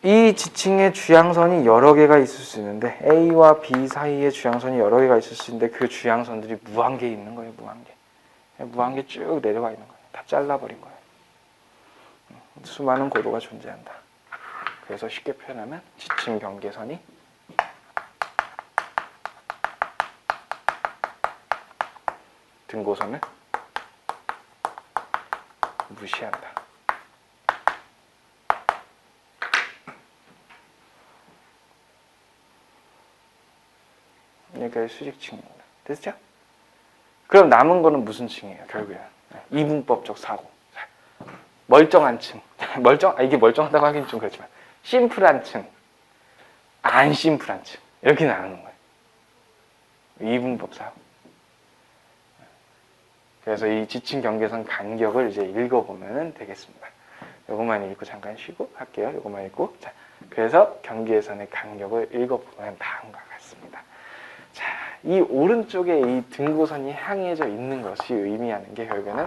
이 지층의 주양선이 여러 개가 있을 수 있는데 A와 B 사이에 주양선이 여러 개가 있을 수 있는데 그 주양선들이 무한계에 있는 거예요. 무한계. 무한계 쭉 내려가 있는 거예요. 다 잘라버린 거예요. 수많은 고도가 존재한다. 그래서 쉽게 표현하면 지층 경계선이 등고선을 무시한다. 여기까지 수직층입니다. 됐죠? 그럼 남은 거는 무슨 층이에요? 결국엔 이분법적 사고. 멀쩡한 층. 이게 멀쩡하다고 하긴 좀 그렇지만 심플한 층, 안 심플한 층 이렇게 나누는 거예요. 이분법 사고. 그래서 이 지층 경계선 간격을 이제 읽어보면 되겠습니다. 요것만 읽고 잠깐 쉬고 할게요. 요것만 읽고. 자, 그래서 경계선의 간격을 읽어보면 다음과 같습니다. 자, 이 오른쪽에 이 등고선이 향해져 있는 것이 의미하는 게 결국에는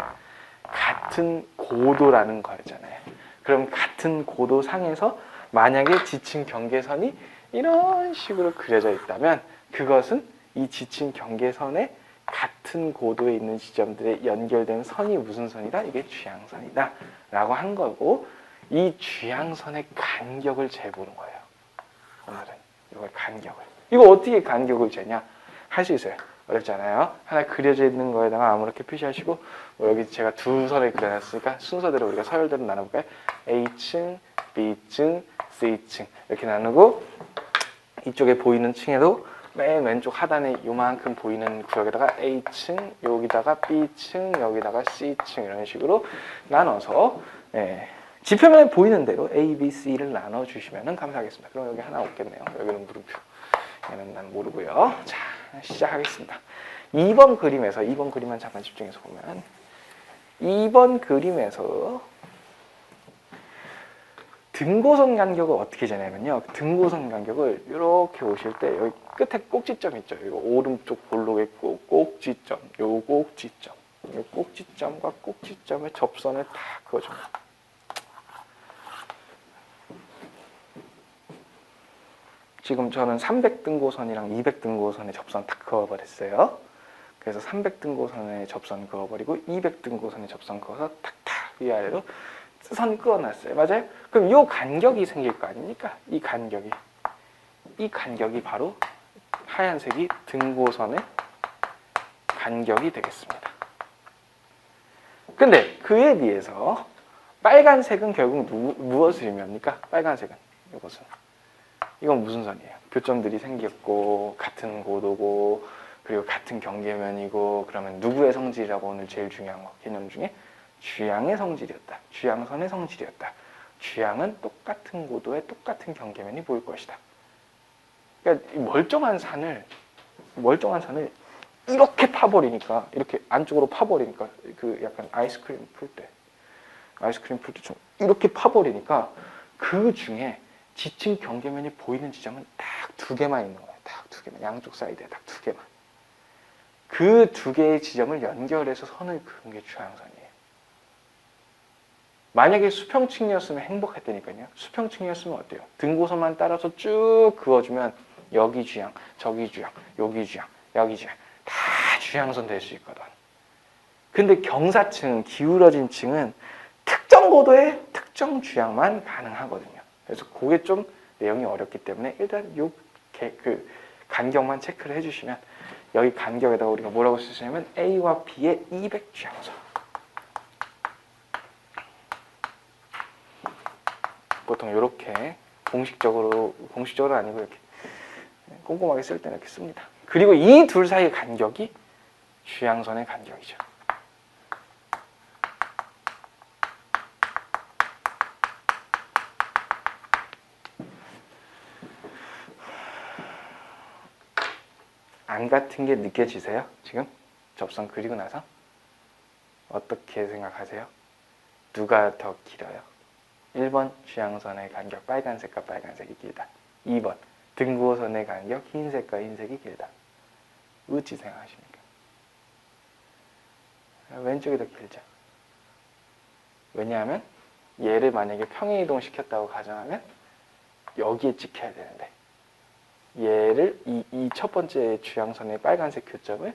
같은 고도라는 거잖아요. 그럼 같은 고도 상에서 만약에 지층 경계선이 이런 식으로 그려져 있다면 그것은 이 지층 경계선의 같은 고도에 있는 지점들에 연결된 선이 무슨 선이다? 이게 주양선이다 라고 한 거고, 이 주양선의 간격을 재보는 거예요. 오늘은 이걸 간격을. 이거 어떻게 간격을 재냐? 할 수 있어요. 어렵지 않아요. 하나 그려져 있는 거에다가 아무렇게 표시하시고, 여기 제가 두 선을 그려놨으니까 순서대로 우리가 서열대로 나눠볼까요? A층, B층, C층 이렇게 나누고, 이쪽에 보이는 층에도 맨 왼쪽 하단에 요만큼 보이는 구역에다가 A층, 여기다가 B층, 여기다가 C층 이런 식으로 나눠서 지표면에 보이는 대로 A, B, C를 나눠주시면 감사하겠습니다. 그럼 여기 하나 없겠네요. 여기는 물음표. 얘는 난 모르고요. 자, 시작하겠습니다. 2번 그림에서 2번 그림만 잠깐 집중해서 보면 2번 그림에서 등고선 간격을 어떻게 재냐면요. 등고선 간격을 이렇게 오실 때 여기 끝에 꼭지점 있죠. 이거 오른쪽 볼록의 꼭지점, 요 꼭지점, 요 꼭지점과 꼭지점의 접선을 다 그어줍니다. 지금 저는 300등고선이랑 200등고선의 접선 딱 그어버렸어요. 그래서 300등고선의 접선 그어버리고 200등고선의 접선 그어서 탁탁 위아래로 선 그어놨어요. 맞아요? 그럼 이 간격이 생길 거 아닙니까? 이 간격이 바로 하얀색이 등고선의 간격이 되겠습니다. 근데 그에 비해서 빨간색은 결국 무엇을 의미합니까? 빨간색은 이건 무슨 선이에요? 교점들이 생겼고 같은 고도고 그리고 같은 경계면이고, 그러면 누구의 성질이라고 오늘 제일 중요한 거 개념 중에 주양의 성질이었다. 주양선의 성질이었다. 주양은 똑같은 고도에 똑같은 경계면이 보일 것이다. 그러니까 멀쩡한 산을 이렇게 파버리니까, 이렇게 안쪽으로 파버리니까, 그 약간 아이스크림 풀 때 좀 이렇게 파버리니까 그 중에 지층 경계면이 보이는 지점은 딱 두 개만 있는 거예요. 딱 두 개만. 양쪽 사이드에 딱 두 개만. 그 두 개의 지점을 연결해서 선을 그은 게 주양선이에요. 만약에 수평층이었으면 행복했다니까요. 수평층이었으면 어때요? 등고선만 따라서 쭉 그어주면 여기 주양, 저기 주양, 여기 주양, 여기 주양 다 주양선 될 수 있거든. 근데 경사층, 기울어진 층은 특정 고도의 특정 주양만 가능하거든요. 그래서 그게 좀 내용이 어렵기 때문에 일단 그 간격만 체크를 해주시면, 여기 간격에다가 우리가 뭐라고 쓰시냐면 A와 B의 200주양선. 보통 이렇게 공식적으로 아니고 이렇게 꼼꼼하게 쓸 때는 이렇게 씁니다. 그리고 이 둘 사이의 간격이 주양선의 간격이죠. 안 같은 게 느껴지세요? 지금 접선 그리고 나서 어떻게 생각하세요? 누가 더 길어요? 1번 주양선의 간격 빨간색과 빨간색이 길다. 2번 등고선의 간격 흰색과 흰색이 길다. 어찌 생각하십니까? 왼쪽이 더 길죠. 왜냐하면 얘를 만약에 평행이동 시켰다고 가정하면 여기에 찍혀야 되는데 얘를 이 첫 번째 주향선의 빨간색 교점을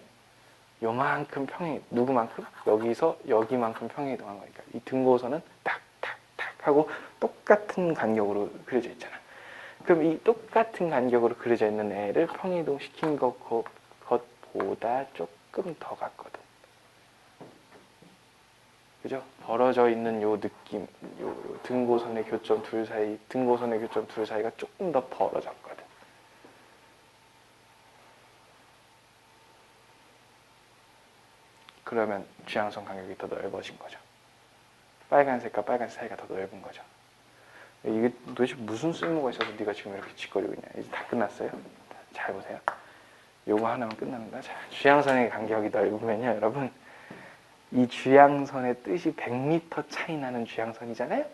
요만큼 누구만큼? 여기서 여기만큼 평행이동한 거니까 이 등고선은 탁탁탁 하고 똑같은 간격으로 그려져 있잖아. 그럼 이 똑같은 간격으로 그려져 있는 애를 평행이동 시킨 것보다 조금 더 갔거든. 그죠? 벌어져 있는 요 느낌, 요 등고선의 교점 둘 사이가 조금 더 벌어졌거든. 그러면 주향선 간격이 더 넓어진 거죠. 빨간색과 빨간색 사이가 더 넓은 거죠. 이게 도대체 무슨 쓸모가 있어서 네가 지금 이렇게 짓거리고 있냐. 이제 다 끝났어요. 잘 보세요. 요거 하나만 끝납니다. 자, 주향선의 간격이 넓으면요, 여러분. 이 주향선의 뜻이 100m 차이 나는 주향선이잖아요.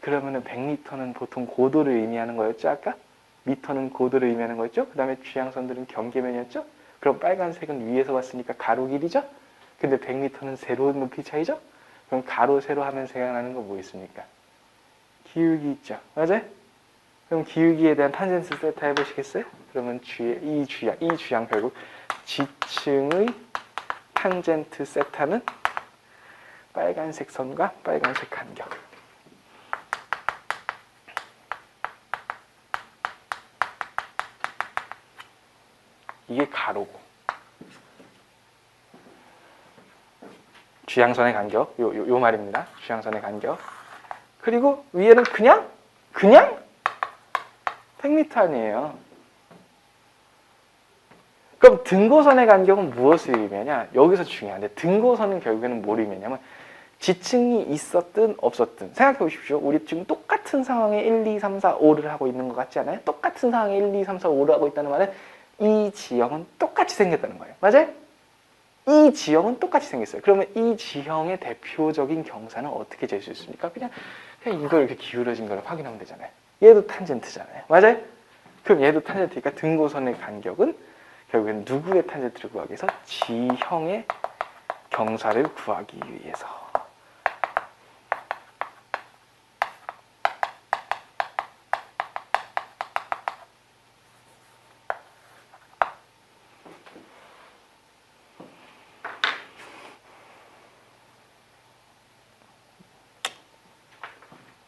그러면은 100m는 보통 고도를 의미하는 거였죠, 아까? 미터는 고도를 의미하는 거였죠. 그 다음에 주향선들은 경계면이었죠. 그럼 빨간색은 위에서 봤으니까 가로 길이죠. 근데 100m는 세로 높이 차이죠. 그럼 가로 세로 하면 생각나는 거 뭐 있습니까? 기울기 있죠. 맞아요? 그럼 기울기에 대한 탄젠트 세타 해보시겠어요? 그러면 이 주향 결국 지층의 탄젠트 세타는 빨간색 선과 빨간색 간격. 이게 가로고. 주향선의 간격. 요 말입니다. 주향선의 간격. 그리고 위에는 그냥 100m 아니에요. 그럼 등고선의 간격은 무엇을 의미하냐? 여기서 중요한데 등고선은 결국에는 뭘 의미하냐면 지층이 있었든 없었든 생각해 보십시오. 우리 지금 똑같은 상황에 1, 2, 3, 4, 5를 하고 있는 것 같지 않아요? 똑같은 상황에 1, 2, 3, 4, 5를 하고 있다는 말은 이 지형은 똑같이 생겼다는 거예요. 맞아요? 이 지형은 똑같이 생겼어요. 그러면 이 지형의 대표적인 경사는 어떻게 잴 수 있습니까? 그냥 이걸 이렇게 기울어진 걸 확인하면 되잖아요. 얘도 탄젠트잖아요. 맞아요? 그럼 얘도 탄젠트니까 등고선의 간격은 결국엔 누구의 탄젠트를 구하기 위해서? 지형의 경사를 구하기 위해서.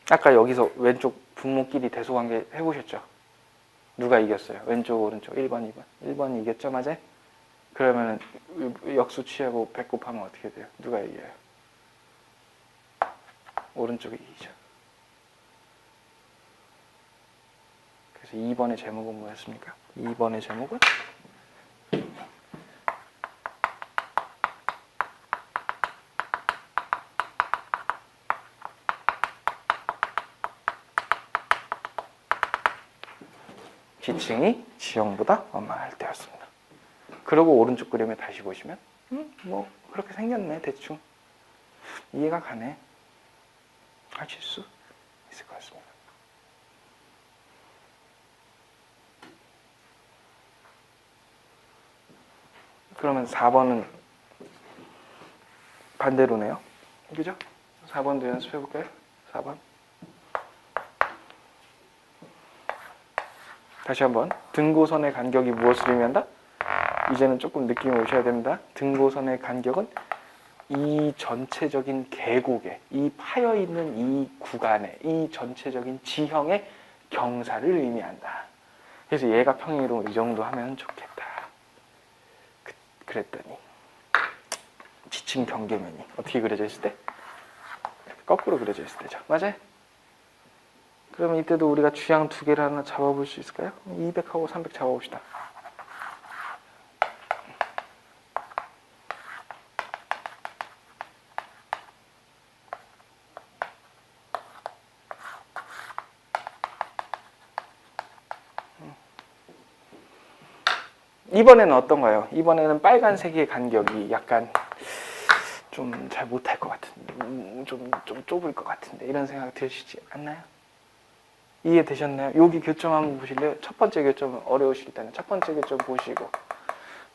아까 여기서 왼쪽 분모끼리 대소관계 해보셨죠? 누가 이겼어요? 왼쪽, 오른쪽, 1번, 2번. 1번이 이겼죠? 맞아요? 그러면 역수 취하고 100 곱하면 어떻게 돼요? 누가 이겨요? 오른쪽이 이기죠. 그래서 2번의 제목은 뭐였습니까? 2번의 제목은 지층이 지형보다 원만할 때였습니다. 그리고 오른쪽 그림에 다시 보시면 뭐 그렇게 생겼네. 대충 이해가 가네. 하실 수 있을 것 같습니다. 그러면 4번은 반대로네요. 그죠? 4번도 연습해 볼까요? 4번. 다시 한번. 등고선의 간격이 무엇을 의미한다? 이제는 조금 느낌이 오셔야 됩니다. 등고선의 간격은 이 전체적인 계곡에, 이 파여있는 이 구간에, 이 전체적인 지형의 경사를 의미한다. 그래서 얘가 평행이동 이 정도 하면 좋겠다. 그랬더니 지층 경계면이 어떻게 그려져 있을 때? 거꾸로 그려져 있을 때죠. 맞아요? 그러면 이때도 우리가 주향 두 개를 하나 잡아볼 수 있을까요? 200하고 300 잡아봅시다. 이번에는 어떤가요? 이번에는 빨간색의 간격이 약간 좀 잘 못할 것 같은, 좀 좁을 것 같은데 이런 생각 드시지 않나요? 이해되셨나요? 여기 교점 한번 보실래요? 첫 번째 교점 어려우실 때는 첫 번째 교점 보시고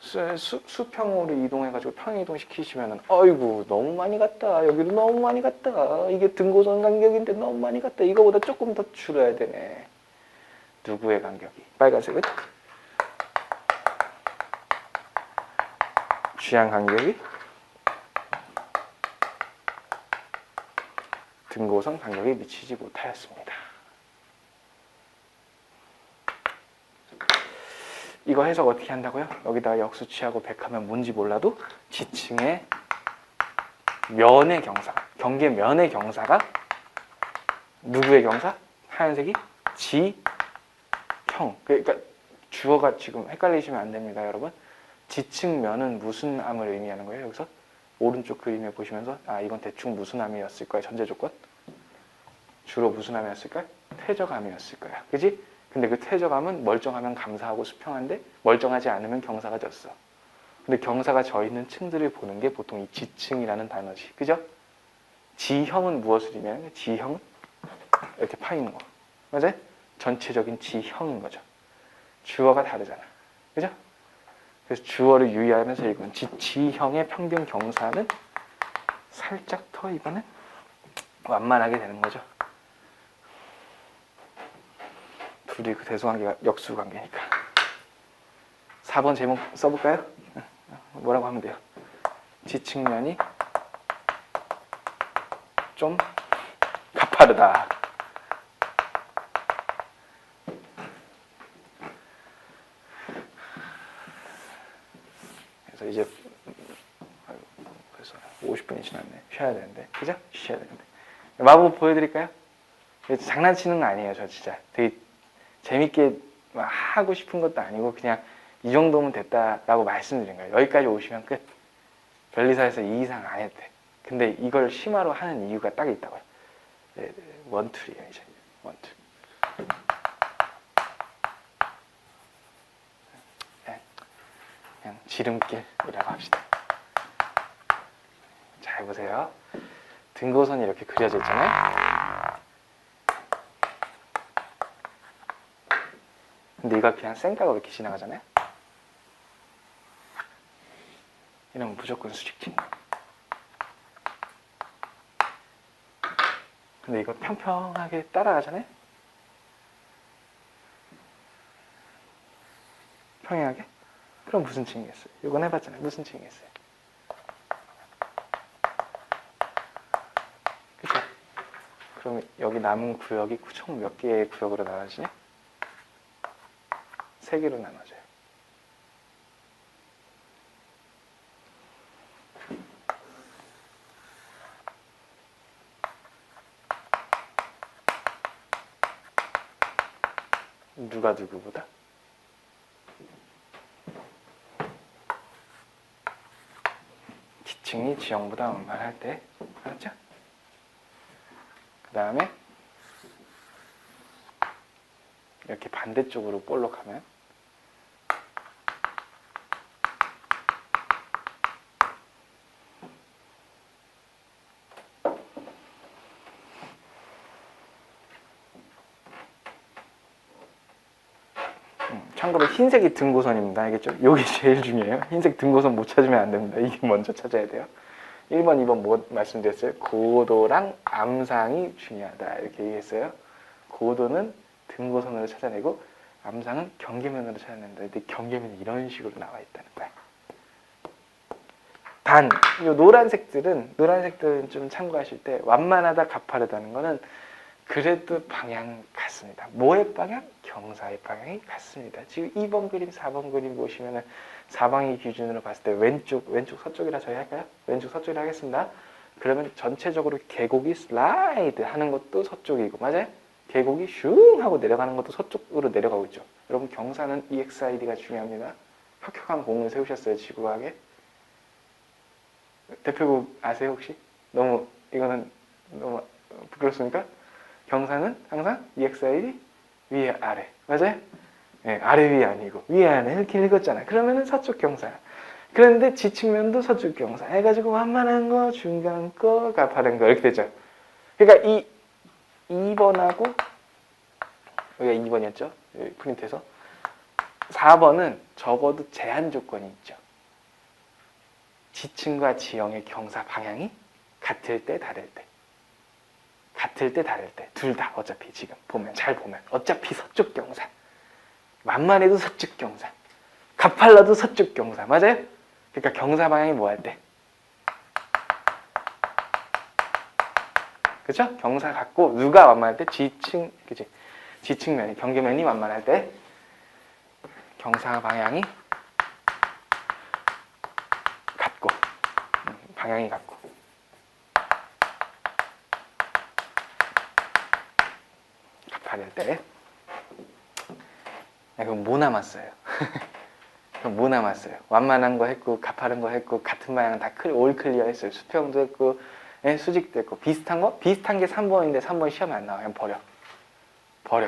수평으로 이동해가지고 평이동 시키시면은 어이구 너무 많이 갔다, 여기도 너무 많이 갔다, 이게 등고선 간격인데 너무 많이 갔다, 이거보다 조금 더 줄여야 되네. 누구의 간격이? 빨간색은? 취향 간격이? 등고선 간격에 미치지 못하였습니다. 이거 해석 어떻게 한다고요? 여기다 역수 취하고 백하면 뭔지 몰라도 지층의 면의 경사, 경계 면의 경사가 누구의 경사? 하얀색이 지형. 그러니까 주어가 지금 헷갈리시면 안 됩니다, 여러분. 지층면은 무슨 암을 의미하는 거예요? 여기서 오른쪽 그림에 보시면서 아 이건 대충 무슨 암이었을 거야? 전제 조건. 주로 무슨 암이었을 거야? 퇴적암이었을 거야. 그지? 근데 그 퇴적암은 멀쩡하면 감사하고 수평한데 멀쩡하지 않으면 경사가 졌어. 근데 경사가 져 있는 층들을 보는 게 보통 이 지층이라는 단어지. 그죠? 지형은 무엇을 의미하는 거야? 지형은 이렇게 파이는 거. 맞아요? 전체적인 지형인 거죠. 주어가 다르잖아. 그죠? 그래서 주어를 유의하면서 읽으면 지형의 평균 경사는 살짝 더 이거는 완만하게 되는 거죠. 둘이 그 대소관계가 역수관계니까. 4번 제목 써볼까요? 뭐라고 하면 돼요? 지층면이 좀 가파르다. 그래서 이제 벌써 50분이 지났네. 쉬어야 되는데. 그죠? 쉬어야 되는데. 마법 보여드릴까요? 장난치는 거 아니에요. 저 진짜 되게 재밌게 막 하고 싶은 것도 아니고 그냥 이 정도면 됐다라고 말씀드린 거예요. 여기까지 오시면 끝. 변리사에서 이 이상 안 해도 돼. 근데 이걸 심화로 하는 이유가 딱 있다고요. 네, 원툴이에요. 이제 원툴. 네, 그냥 지름길이라고 합시다. 잘 보세요. 등고선이 이렇게 그려져 있잖아요. 근데 이걸 그냥 생각으로 이렇게 지나가잖아요. 이러면 무조건 수직진. 근데 이거 평평하게 따라가잖아요. 평행하게. 그럼 무슨 층이겠어요? 이건 해봤잖아요. 무슨 층이겠어요? 그쵸? 그럼 여기 남은 구역이 총 몇 개의 구역으로 나눠지냐? 3개로 나눠져요. 누가 누구보다? 지층이 지형보다 원만할 때, 알았죠? 그 다음에 이렇게 반대쪽으로 볼록하면 참고로 흰색이 등고선입니다. 알겠죠? 이게 제일 중요해요. 흰색 등고선 못 찾으면 안 됩니다. 이게 먼저 찾아야 돼요. 1번, 2번 뭐 말씀드렸어요? 고도랑 암상이 중요하다. 이렇게 얘기했어요. 고도는 등고선으로 찾아내고 암상은 경계면으로 찾아낸다. 근데 경계면이 이런 식으로 나와 있다는 거야. 단, 이 노란색들은 좀 참고하실 때 완만하다, 가파르다는 거는 그래도 방향 같습니다. 뭐의 방향? 경사의 방향이 같습니다. 지금 2번 그림, 4번 그림 보시면은 사방이 기준으로 봤을 때 왼쪽 서쪽이라 저희 할까요? 왼쪽 서쪽이라 하겠습니다. 그러면 전체적으로 계곡이 슬라이드 하는 것도 서쪽이고, 맞아요? 계곡이 슝 하고 내려가는 것도 서쪽으로 내려가고 있죠. 여러분 경사는 EXID가 중요합니다. 혁혁한 공을 세우셨어요, 지구하게. 대표곡 아세요 혹시? 이거는 너무 부끄럽습니까? 경사는 항상 EXID 위에 아래, 맞아요? 네, 아래 위에 아니고 위에 아래 이렇게 읽었잖아요. 그러면은 서쪽 경사. 그런데 지측면도 서쪽 경사 해가지고 완만한 거, 중간 거, 가파른 거 이렇게 되죠. 그러니까 이 2번하고 여기가 2번이었죠? 프린트에서 4번은 적어도 제한 조건이 있죠. 지층과 지형의 경사 방향이 같을 때 다를 때. 같을 때 다를 때. 둘 다 어차피 지금 보면 잘 보면 어차피 서쪽 경사. 만만해도 서쪽 경사. 가팔라도 서쪽 경사. 맞아요? 그러니까 경사 방향이 뭐 할 때? 그죠? 경사 같고 누가 만만할 때? 지층, 그치? 지층면이, 경계면이 만만할 때 경사 방향이 같고 방향이 같고 가파를 때 그럼 뭐 남았어요? 그럼 뭐 남았어요? 완만한 거 했고 가파른 거 했고 같은 방향은 다 올 클리어 했어요. 수평도 했고 수직도 했고 비슷한 거? 비슷한 게 3번인데 3번 시험에 안 나와. 그냥 버려.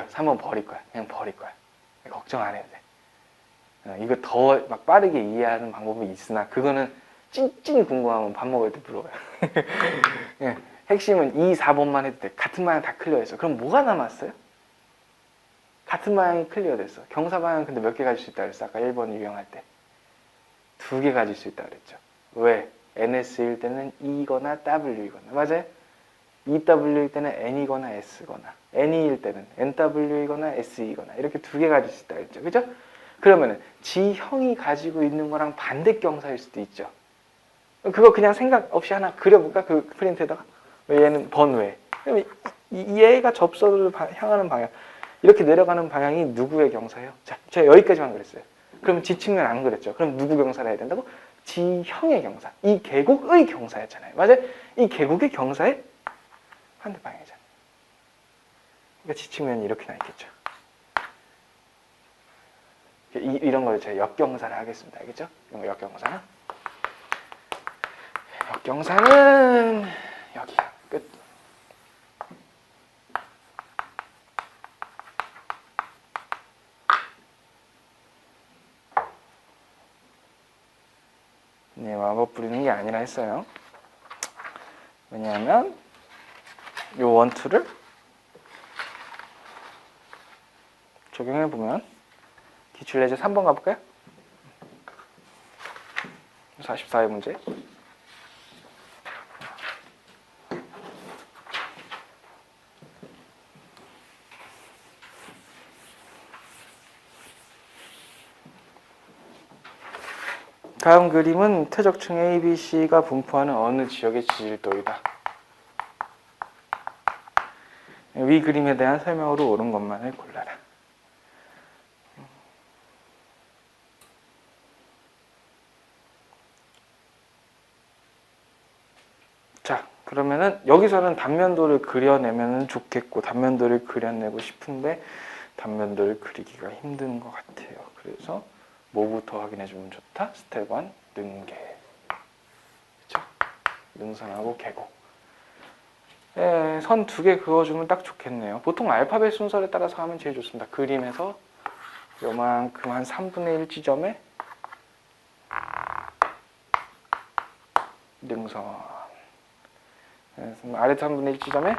3번 버릴 거야. 그냥 버릴 거야. 걱정 안 해도 돼. 이거 더 막 빠르게 이해하는 방법이 있으나 그거는 찐찐 궁금하면 밥 먹을 때 물어봐요. 예, 핵심은 2, 4번만 해도 돼. 같은 방향 다 클리어했어. 그럼 뭐가 남았어요? 같은 방향이 클리어됐어. 경사 방향 근데 몇 개 가질 수 있다 그랬어? 아까 1번 유형할 때. 2개 가질 수 있다 그랬죠. 왜? NS일 때는 E거나 W이거나. 맞아요? EW일 때는 N이거나 S거나. N일 때는 NW이거나 SE거나. 이렇게 2개 가질 수 있다 그랬죠. 그죠? 그러면은 G형이 가지고 있는 거랑 반대 경사일 수도 있죠. 그거 그냥 생각 없이 하나 그려볼까? 그 프린트에다가. 얘는 번외. 그러면 얘가 접선을 향하는 방향. 이렇게 내려가는 방향이 누구의 경사예요? 자, 제가 여기까지만 그랬어요. 그럼 지측면 안 그랬죠. 그럼 누구 경사를 해야 된다고? G형의 경사. 이 계곡의 경사였잖아요. 맞아요? 이 계곡의 경사의 반대 방향이잖아요. 그러니까 지측면이 이렇게 나 있겠죠. 이런 걸 제가 역경사를 하겠습니다. 알겠죠? 이런 거 역경사. 역경사는 여기 끝. 네, 마법 부리는 게 아니라 했어요. 왜냐하면 요 원투를 적용해 보면 기출예제 3번 가볼까요? 44회 문제. 다음 그림은 퇴적층 ABC가 분포하는 어느 지역의 지질도이다. 위 그림에 대한 설명으로 옳은 것만을 골라라. 자, 그러면은 여기서는 단면도를 그려내면 좋겠고 단면도를 그려내고 싶은데 단면도를 그리기가 힘든 것 같아요. 그래서 뭐부터 확인해주면 좋다? 스텝 1, 능계. 그쵸? 능선하고 계곡. 예, 선 2개 그어주면 딱 좋겠네요. 보통 알파벳 순서에 따라서 하면 제일 좋습니다. 그림에서 요만큼 한 3분의 1 지점에 능선. 아래 3분의 1 지점에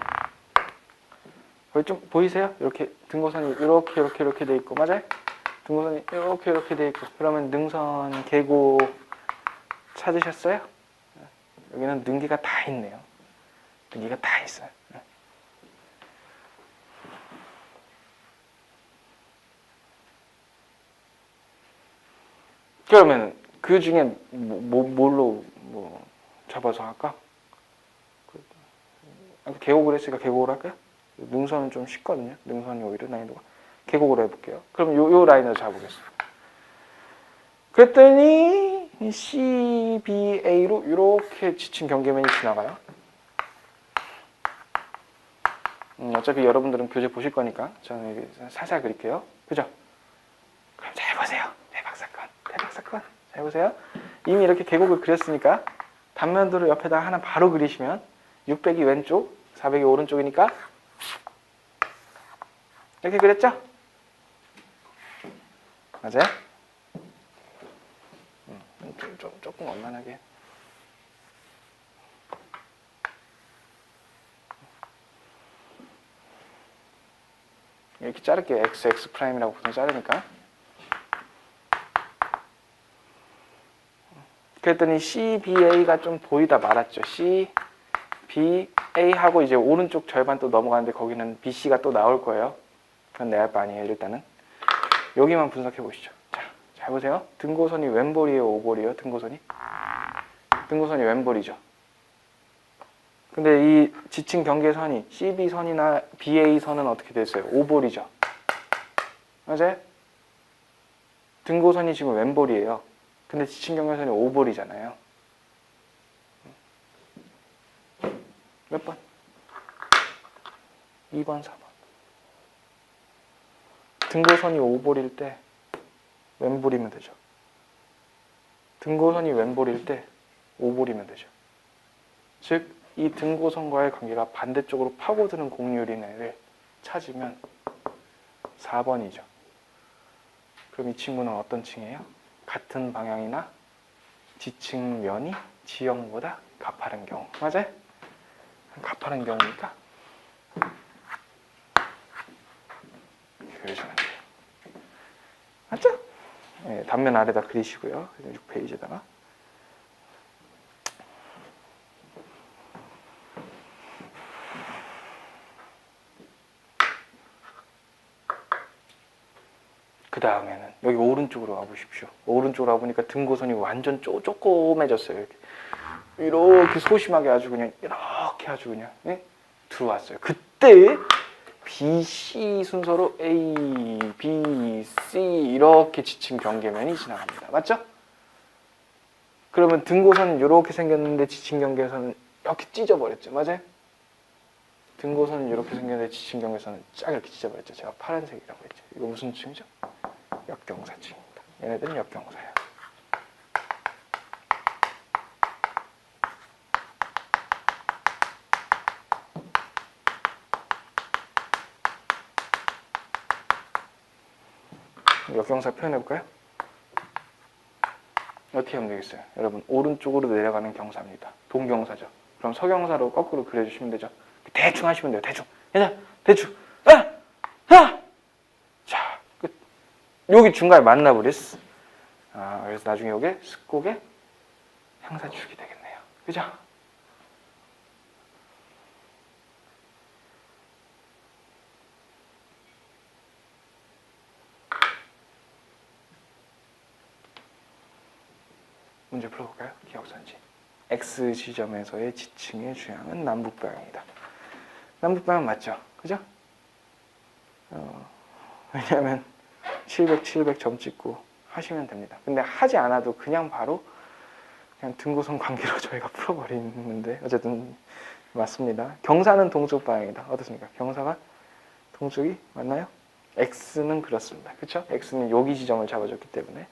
거기 좀 보이세요? 이렇게 등고선이 이렇게 돼 있고 맞아요? 등고선이 이렇게 돼 있고 그러면 능선 계곡 찾으셨어요? 여기는 능기가 다 있네요. 능기가 다 있어요. 그러면 그 중에 뭘로 잡아서 할까? 계곡을 했으니까 계곡을 할까요? 능선은 좀 쉽거든요. 능선이 오히려 난이도가. 계곡으로 해볼게요. 그럼 요 라인으로 잡아보겠습니다. 그랬더니 CBA로 이렇게 지층 경계면이 지나가요. 어차피 여러분들은 교재 보실 거니까 저는 살살 그릴게요. 그죠? 그럼 잘 보세요. 대박 사건. 잘 보세요. 이미 이렇게 계곡을 그렸으니까 단면도를 옆에다 하나 바로 그리시면 600이 왼쪽, 400이 오른쪽이니까 이렇게 그렸죠? 맞아요? 조금 원만하게. 이렇게 자를게요. XX 프라임이라고 보통 자르니까. 그랬더니 CBA가 좀 보이다 말았죠. CBA하고 이제 오른쪽 절반 또 넘어가는데 거기는 BC가 또 나올 거예요. 그건 내 할 바 아니에요. 일단은 여기만 분석해 보시죠. 자, 잘 보세요. 등고선이 왼볼이에요, 오볼이에요? 등고선이 왼볼이죠. 근데 이 지층 경계선이 CB선이나 BA선은 어떻게 됐어요? 오볼이죠. 맞아요? 등고선이 지금 왼볼이에요. 근데 지층 경계선이 오볼이잖아요. 몇 번? 2번, 4번. 등고선이 오볼일 때 왼볼이면 되죠. 등고선이 왼볼일 때 오볼이면 되죠. 즉, 이 등고선과의 관계가 반대쪽으로 파고드는 곡률인 애를 찾으면 4번이죠. 그럼 이 친구는 어떤 층이에요? 같은 방향이나 지층면이 지형보다 가파른 경우. 맞아요? 가파른 경우니까 그려주면 돼요. 맞죠? 네, 단면 아래다 그리시고요. 6페이지에다가. 그 다음에는 여기 오른쪽으로 와보십시오. 오른쪽으로 와보니까 등고선이 완전 쪼꼬매졌어요. 이렇게 소심하게 아주 그냥 이렇게 아주 그냥 들어왔어요. 그때 BC 순서로 A, B, C 이렇게 지층 경계면이 지나갑니다. 맞죠? 그러면 등고선은 이렇게 생겼는데 지층 경계선은 이렇게 찢어버렸죠. 맞아요? 등고선은 이렇게 생겼는데 지층 경계선은 쫙 이렇게 찢어버렸죠. 제가 파란색이라고 했죠. 이거 무슨 층이죠? 역경사층입니다. 얘네들은 역경사예요. 역경사 표현해볼까요? 어떻게 하면 되겠어요? 여러분, 오른쪽으로 내려가는 경사입니다. 동경사죠. 그럼 서경사로 거꾸로 그려주시면 되죠. 대충 하시면 돼요. 대충. 그냥 대충. 자, 끝. 여기 중간에 만나버렸어. 그래서 나중에 이게 습곡의 향사축이 되겠네요. 그죠? 문제 풀어볼까요? 기억선지. X 지점에서의 지층의 주향은 남북방향이다. 남북방향 맞죠? 그죠? 왜냐하면 700 점 찍고 하시면 됩니다. 근데 하지 않아도 그냥 바로 그냥 등고선 관계로 저희가 풀어버리는데 어쨌든 맞습니다. 경사는 동쪽 방향이다. 어떻습니까? 경사가 동쪽이 맞나요? X는 그렇습니다. 그렇죠? X는 여기 지점을 잡아줬기 때문에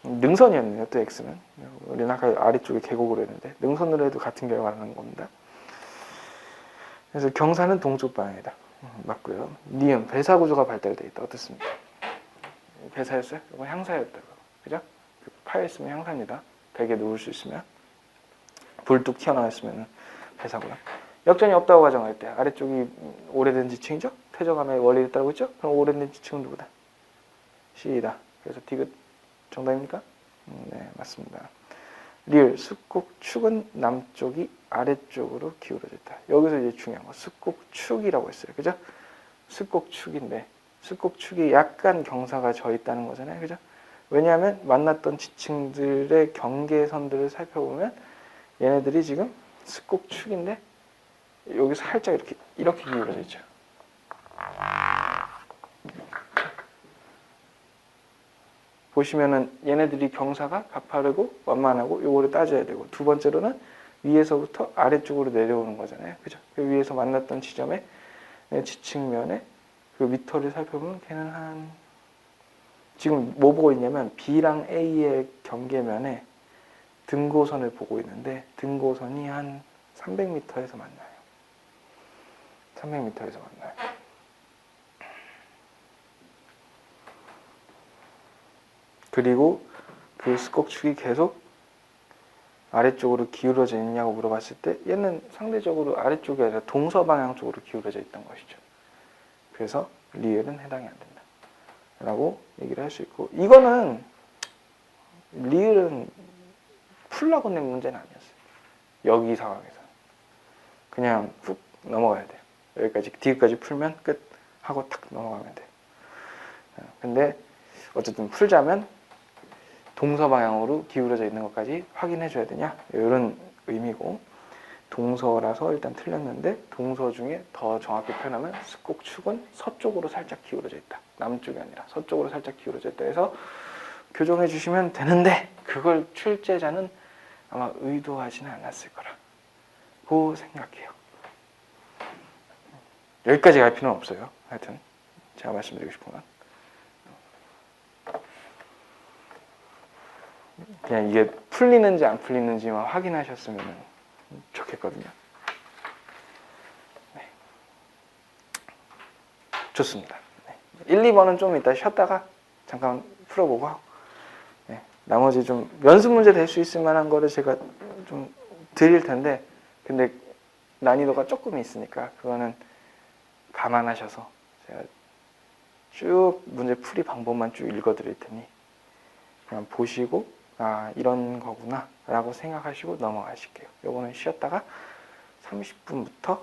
능선이었네요. 또 X는 우리는 아까 아래쪽에 계곡으로 했는데 능선으로 해도 같은 결과가 나는 겁니다. 그래서 경사는 동쪽 방향이다. 맞고요. 니은 배사구조가 발달되어 있다. 어떻습니까? 배사였어요? 이건 향사였다고. 그죠? 파였으면 향사입니다. 벽에 누울 수 있으면 불 뚝 튀어나와 있으면 배사고요. 역전이 없다고 가정할 때 아래쪽이 오래된 지층이죠? 퇴적함의 원리를 따르고 있죠? 그럼 오래된 지층은 누구다? C이다. 그래서 디귿 정답입니까? 네, 맞습니다. 리을, 습곡축은 남쪽이 아래쪽으로 기울어져 있다. 여기서 이제 중요한 거, 습곡축이라고 했어요. 그죠? 습곡축인데, 습곡축이 약간 경사가 져 있다는 거잖아요. 그죠? 왜냐하면 만났던 지층들의 경계선들을 살펴보면 얘네들이 지금 습곡축인데, 여기 살짝 이렇게 기울어져 있죠. 보시면은 얘네들이 경사가 가파르고 완만하고 요거를 따져야 되고, 두 번째로는 위에서부터 아래쪽으로 내려오는 거잖아요. 그죠? 그 위에서 만났던 지점의 지층면에 그 미터를 살펴보면 걔는 한 지금 뭐 보고 있냐면 B랑 A의 경계면에 등고선을 보고 있는데 등고선이 한 300m에서 만나요. 300m에서 만나요. 그리고 그 습곡축이 계속 아래쪽으로 기울어져 있냐고 물어봤을 때 얘는 상대적으로 아래쪽이 아니라 동서방향 쪽으로 기울어져 있던 것이죠. 그래서 리을은 해당이 안 된다 라고 얘기를 할 수 있고, 이거는 리을은 풀라고 낸 문제는 아니었어요. 여기 상황에서 그냥 훅 넘어가야 돼요. 여기까지 디귿까지 풀면 끝 하고 탁 넘어가면 돼요. 근데 어쨌든 풀자면 동서 방향으로 기울어져 있는 것까지 확인해 줘야 되냐 이런 의미고, 동서라서 일단 틀렸는데 동서 중에 더 정확히 표현하면 스곡축은 서쪽으로 살짝 기울어져 있다. 남쪽이 아니라 서쪽으로 살짝 기울어져 있다 해서 교정해 주시면 되는데, 그걸 출제자는 아마 의도하지는 않았을 거라고 생각해요. 여기까지 갈 필요는 없어요. 하여튼 제가 말씀드리고 싶은 건 그냥 이게 풀리는지 안 풀리는지만 확인하셨으면 좋겠거든요. 네. 좋습니다. 네. 1, 2번은 좀 이따 쉬었다가 잠깐 풀어보고, 네. 나머지 좀 연습 문제 될 수 있을 만한 거를 제가 좀 드릴 텐데, 근데 난이도가 조금 있으니까 그거는 감안하셔서 제가 쭉 문제 풀이 방법만 쭉 읽어 드릴 테니 그냥 보시고 아 이런 거구나 라고 생각하시고 넘어가실게요. 요거는 쉬었다가 30분부터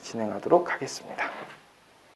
진행하도록 하겠습니다.